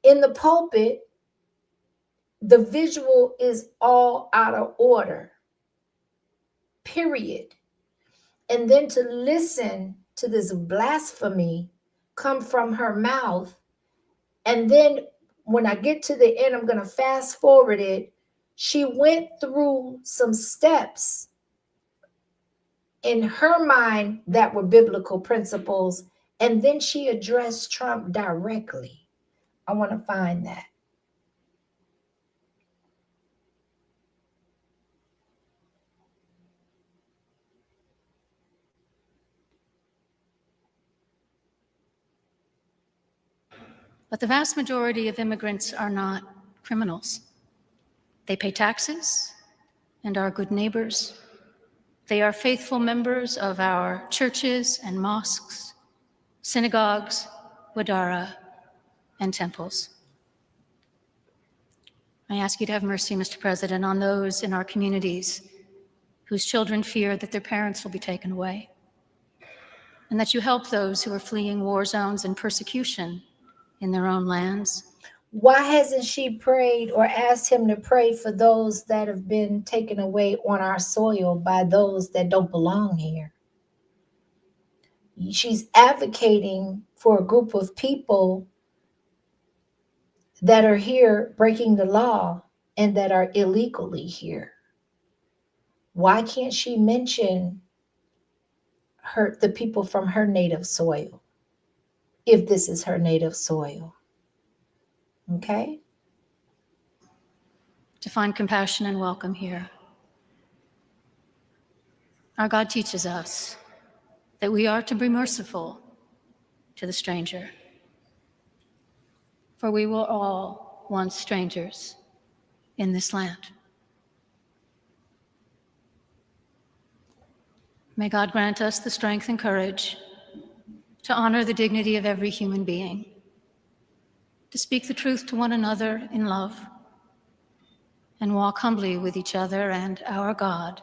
In the pulpit, the visual is all out of order, period. And then to listen to this blasphemy come from her mouth. And then when I get to the end, I'm going to fast forward it. She went through some steps in her mind that were biblical principles. And then she addressed Trump directly. I want to find that. But the vast majority of immigrants are not criminals. They pay taxes and are good neighbors. They are faithful members of our churches and mosques, synagogues, wadara, and temples. I ask you to have mercy, Mr. President, on those in our communities whose children fear that their parents will be taken away, and that you help those who are fleeing war zones and persecution in their own lands. Why hasn't she prayed or asked him to pray for those that have been taken away on our soil by those that don't belong here? She's advocating for a group of people that are here breaking the law and that are illegally here. Why can't she mention the people from her native soil, if this is her native soil? Okay? To find compassion and welcome here. Our God teaches us that we are to be merciful to the stranger, for we were all once strangers in this land. May God grant us the strength and courage to honor the dignity of every human being, to speak the truth to one another in love, and walk humbly with each other and our God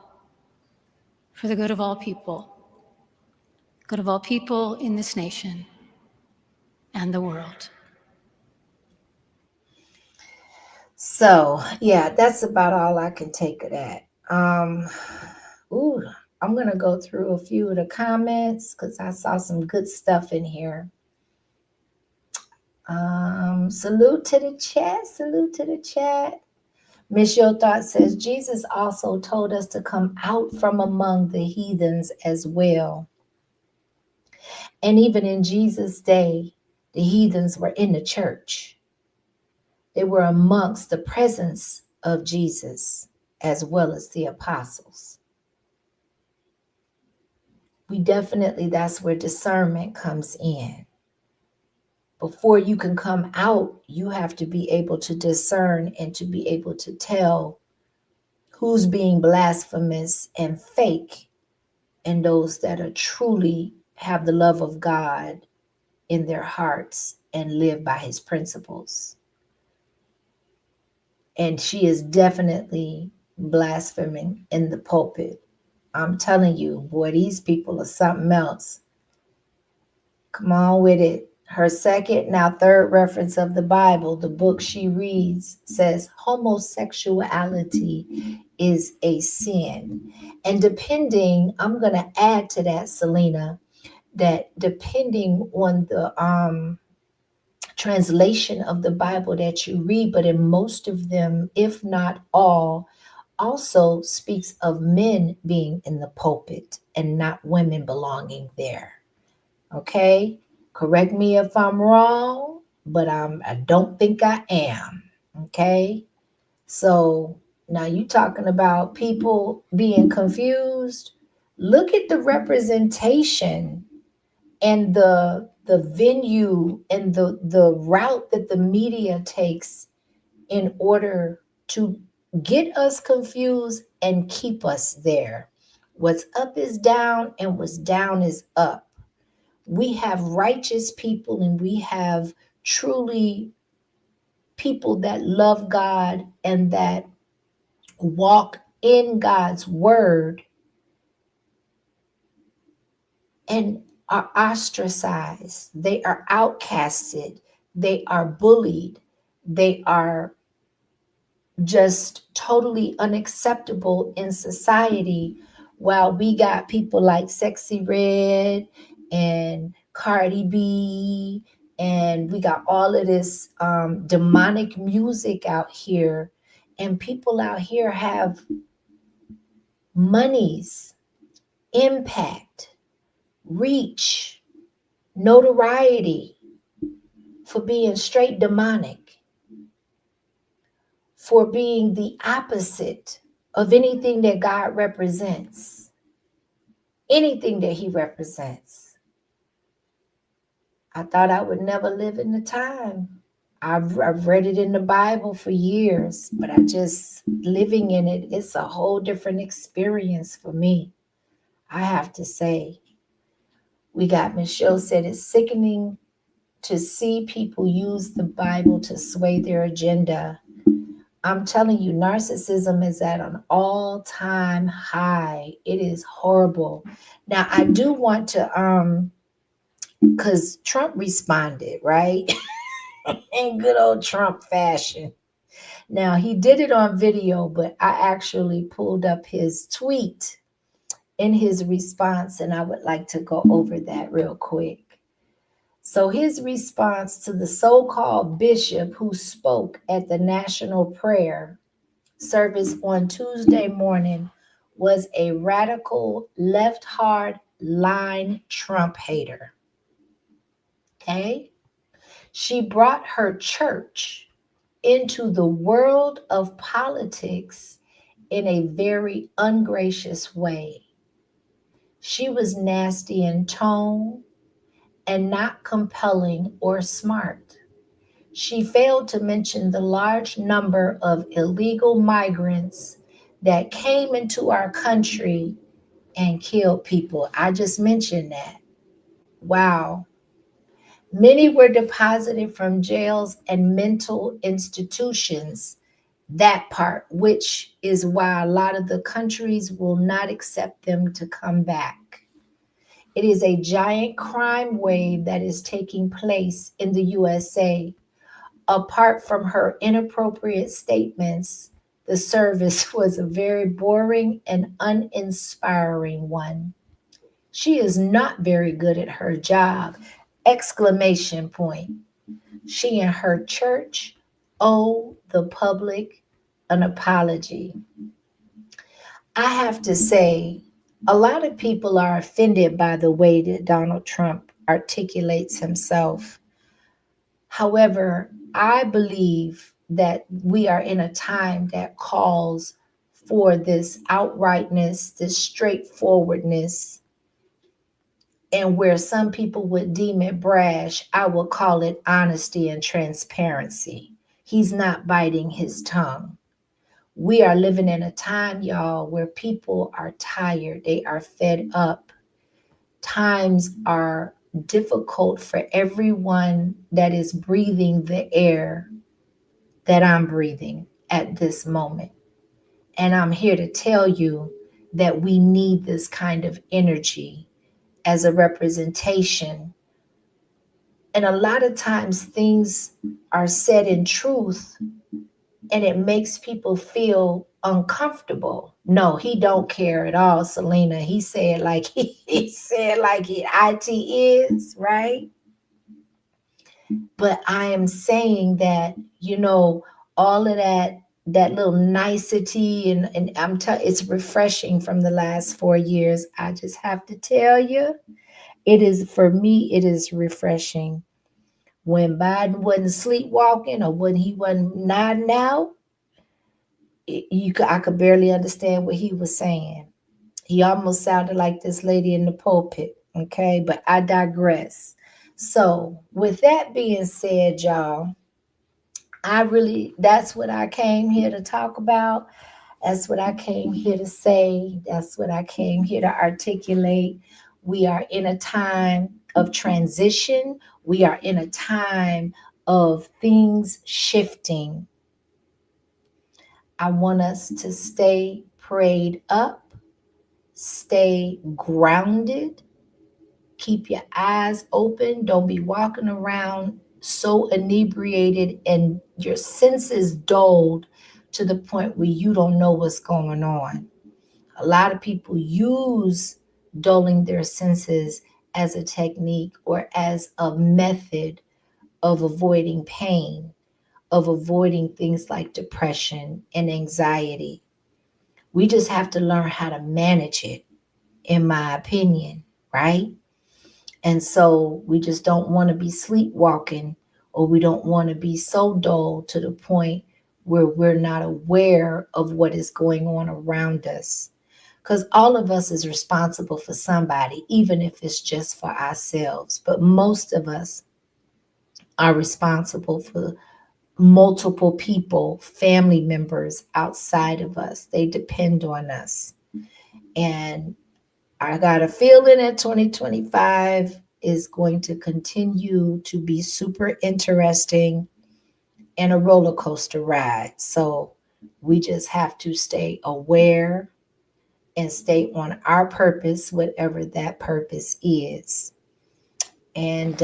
for the good of all people in this nation and the world. So, yeah, that's about all I can take of that. I'm going to go through a few of the comments because I saw some good stuff in here. Salute to the chat. Salute to the chat. Miss Your Thought says, Jesus also told us to come out from among the heathens as well. And even in Jesus' day, the heathens were in the church. They were amongst the presence of Jesus as well as the apostles. That's where discernment comes in. Before you can come out, you have to be able to discern and to be able to tell who's being blasphemous and fake, and those that are truly have the love of God in their hearts and live by his principles. And she is definitely blaspheming in the pulpit. I'm telling you, boy, these people are something else. Come on with it. Her second, now third reference of the Bible, the book she reads, says homosexuality is a sin. And depending, I'm going to add to that, Selena, that depending on the translation of the Bible that you read, but in most of them, if not all, also speaks of men being in the pulpit and not women belonging there. Okay? Correct me if I'm wrong, but I don't think I am. Okay? So now you talking about people being confused. Look at the representation and the venue and the route that the media takes in order to get us confused and keep us there. What's up is down and what's down is up. We have righteous people and we have truly people that love God and that walk in God's word and are ostracized. They are outcasted. They are bullied. They are just totally unacceptable in society, while we got people like Sexy Red and Cardi B, and we got all of this demonic music out here, and people out here have monies, impact, reach, notoriety for being straight demonic, for being the opposite of anything that God represents, anything that he represents. I thought I would never live in the time. I've read it in the Bible for years, but I just living in it, it's a whole different experience for me. I have to say, Michelle said, it's sickening to see people use the Bible to sway their agenda. I'm telling you, narcissism is at an all-time high. It is horrible. Now, I do want to, because Trump responded, right? In good old Trump fashion. Now, he did it on video, but I actually pulled up his tweet in his response, and I would like to go over that real quick. So his response to the so-called bishop who spoke at the national prayer service on Tuesday morning was a radical left hard line Trump hater. Okay? She brought her church into the world of politics in a very ungracious way. She was nasty in tone and not compelling or smart. She failed to mention the large number of illegal migrants that came into our country and killed people. I just mentioned that. Wow. Many were deposited from jails and mental institutions, that part, which is why a lot of the countries will not accept them to come back. It is a giant crime wave that is taking place in the USA. Apart from her inappropriate statements, the service was a very boring and uninspiring one. She is not very good at her job! Exclamation point. She and her church owe the public an apology. I have to say, a lot of people are offended by the way that Donald Trump articulates himself. However, I believe that we are in a time that calls for this outrightness, this straightforwardness, and where some people would deem it brash, I will call it honesty and transparency. He's not biting his tongue. We are living in a time, y'all, where people are tired. They are fed up. Times are difficult for everyone that is breathing the air that I'm breathing at this moment. And I'm here to tell you that we need this kind of energy as a representation. And a lot of times things are said in truth and it makes people feel uncomfortable. No, he don't care at all, Selena. He said like he said like it is, right? But I am saying that, you know, all of that little nicety and it's refreshing from the last 4 years. I just have to tell you, it is, for me, it is refreshing. When Biden wasn't sleepwalking or when he wasn't nodding out, I could barely understand what he was saying. He almost sounded like this lady in the pulpit, okay? But I digress. So with that being said, y'all, that's what I came here to talk about. That's what I came here to say. That's what I came here to articulate. We are in a time of transition. We are in a time of things shifting. I want us to stay prayed up, stay grounded, keep your eyes open. Don't be walking around so inebriated and your senses dulled to the point where you don't know what's going on. A lot of people use dulling their senses as a technique or as a method of avoiding pain, of avoiding things like depression and anxiety. We just have to learn how to manage it, in my opinion, right? And so we just don't want to be sleepwalking, or we don't want to be so dull to the point where we're not aware of what is going on around us. Because all of us is responsible for somebody, even if it's just for ourselves. But most of us are responsible for multiple people, family members outside of us. They depend on us. And I got a feeling that 2025 is going to continue to be super interesting and a roller coaster ride. So we just have to stay aware and stay on our purpose, whatever that purpose is. And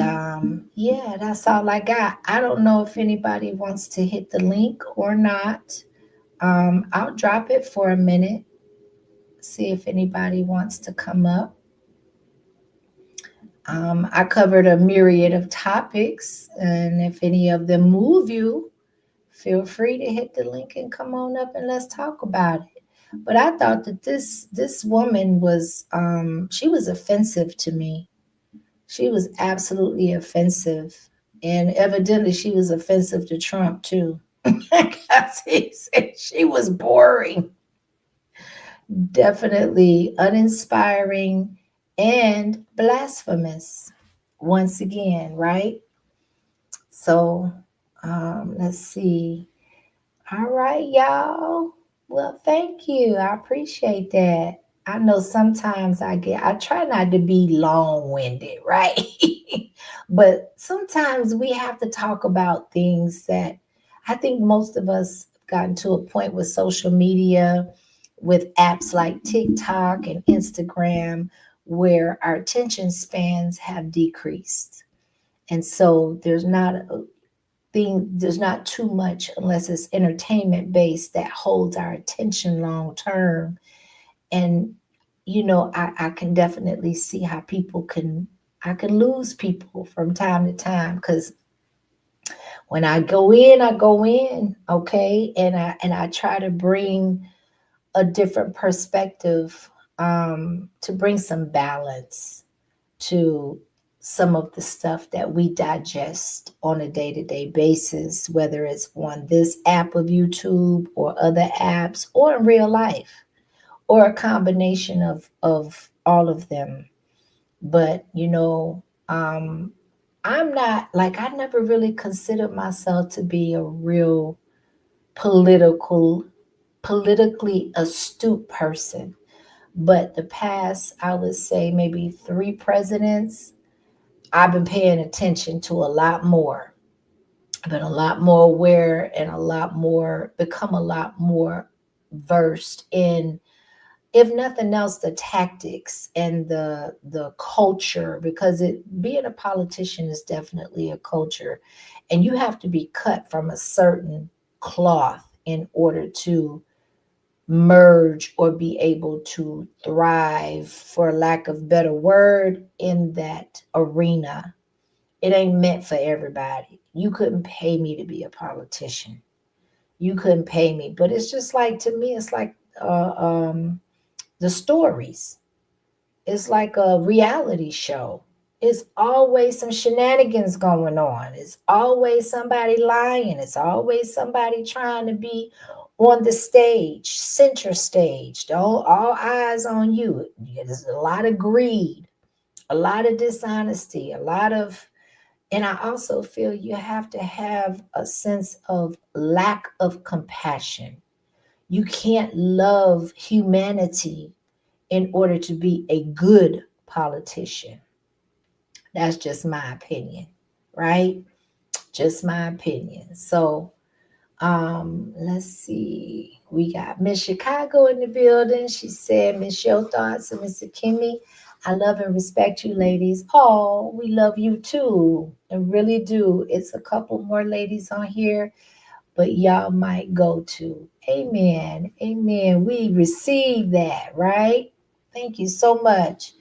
yeah, that's all I got. I don't know if anybody wants to hit the link or not. I'll drop it for a minute, see if anybody wants to come up. I covered a myriad of topics, and if any of them move you, feel free to hit the link and come on up and let's talk about it. But I thought that this woman was, she was offensive to me. She was absolutely offensive. And evidently she was offensive to Trump too. Because he said she was boring. Definitely uninspiring and blasphemous once again, right? So let's see. All right, y'all. Well, thank you. I appreciate that. I know sometimes I try not to be long-winded, right? But sometimes we have to talk about things that I think most of us have gotten to a point with social media, with apps like TikTok and Instagram, where our attention spans have decreased. And so there's not too much, unless it's entertainment based, that holds our attention long term. And, you know, I can definitely see how I can lose people from time to time, because when I go in, okay, and I try to bring a different perspective, to bring some balance to some of the stuff that we digest on a day-to-day basis, whether it's on this app of YouTube or other apps or in real life, or a combination of all of them. But, you know, I'm not, like, I never really considered myself to be a real politically astute person. But the past, I would say maybe 3 presidents, I've been paying attention to a lot more. been a lot more aware and become a lot more versed in, if nothing else, the tactics and the culture, because being a politician is definitely a culture, and you have to be cut from a certain cloth in order to merge or be able to thrive, for lack of better word, in that arena. It ain't meant for everybody. You couldn't pay me to be a politician. You couldn't pay me. But it's just like, to me, it's like the stories. It's like a reality show. It's always some shenanigans going on. It's always somebody lying. It's always somebody trying to be on the stage, center stage. All eyes on you. There's a lot of greed, a lot of dishonesty, and I also feel you have to have a sense of lack of compassion. You can't love humanity in order to be a good politician. That's just my opinion, right? Just my opinion. So let's see. We got Miss Chicago in the building. She said, Miss Your Thoughts and Mr. Kimmy, I love and respect you ladies. Oh, we love you too. And really do. It's a couple more ladies on here, but y'all might go to. Amen. Amen. We receive that, right? Thank you so much.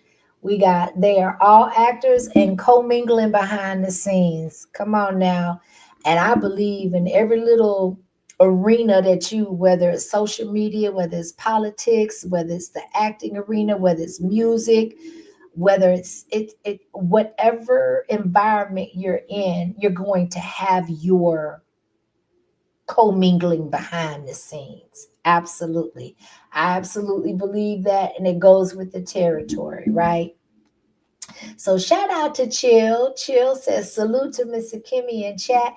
They are all actors and commingling behind the scenes. Come on now. And I believe in every little arena that whether it's social media, whether it's politics, whether it's the acting arena, whether it's music, whether it's whatever environment you're in, you're going to have your commingling behind the scenes. Absolutely. I absolutely believe that, and it goes with the territory, right? So shout out to Chill. Chill says, salute to Mr. Kimmy in chat.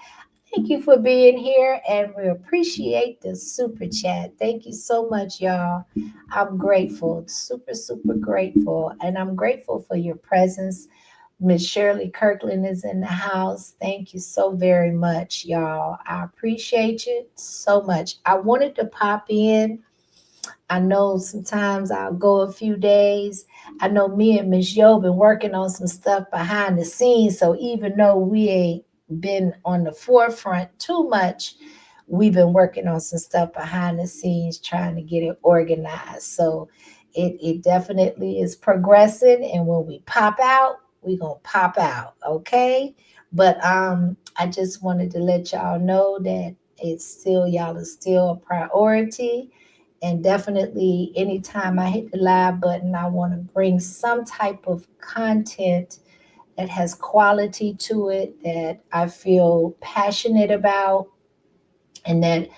Thank you for being here, and we appreciate the super chat. Thank you so much, y'all. I'm grateful, super, super grateful, and I'm grateful for your presence. Miss Shirley Kirkland is in the house. Thank you so very much, y'all. I appreciate you so much. I wanted to pop in. I know sometimes I'll go a few days. I know me and Miss Yo been working on some stuff behind the scenes, so even though we ain't been on the forefront too much, we've been working on some stuff behind the scenes, trying to get it organized. So it definitely is progressing, and when we pop out, we gonna pop out, okay? But I just wanted to let y'all know that y'all are still a priority. And definitely anytime I hit the live button, I want to bring some type of content that has quality to it, that I feel passionate about, and that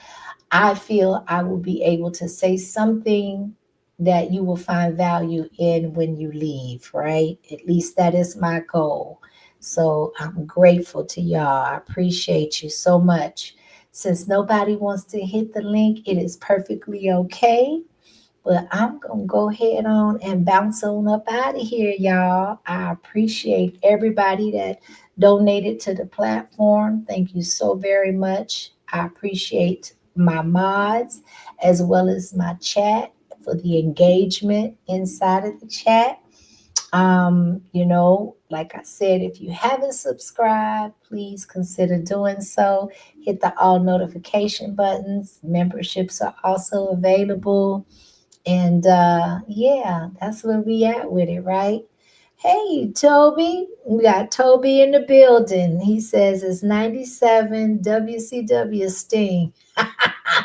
I feel I will be able to say something that you will find value in when you leave, right? At least that is my goal. So I'm grateful to y'all. I appreciate you so much. Since nobody wants to hit the link, it is perfectly okay. But I'm going to go ahead on and bounce on up out of here, y'all. I appreciate everybody that donated to the platform. Thank you so very much. I appreciate my mods as well as my chat for the engagement inside of the chat. Like I said, if you haven't subscribed, please consider doing so. Hit the all notification buttons. Memberships are also available. And that's where we at with it, right? Hey, Toby. We got Toby in the building. He says it's 97 WCW Sting.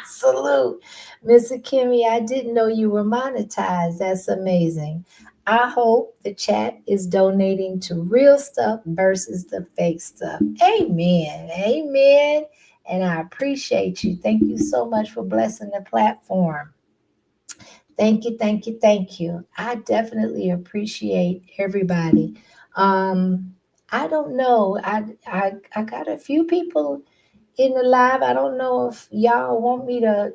Salute. Mr. Kimmy, I didn't know you were monetized. That's amazing. I hope the chat is donating to real stuff versus the fake stuff. Amen. Amen. And I appreciate you. Thank you so much for blessing the platform. Thank you, thank you, thank you. I definitely appreciate everybody. I don't know. I got a few people in the live. I don't know if y'all want me to,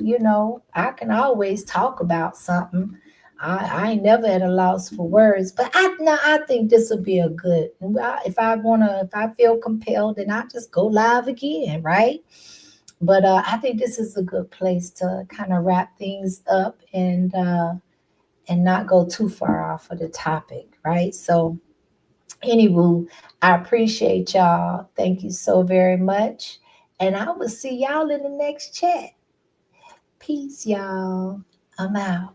I can always talk about something. I ain't never at a loss for words, but I think this will be a good. If I feel compelled, then I just go live again, right? But I think this is a good place to kind of wrap things up and not go too far off of the topic, right? So, anywho, I appreciate y'all. Thank you so very much, and I will see y'all in the next chat. Peace, y'all. I'm out.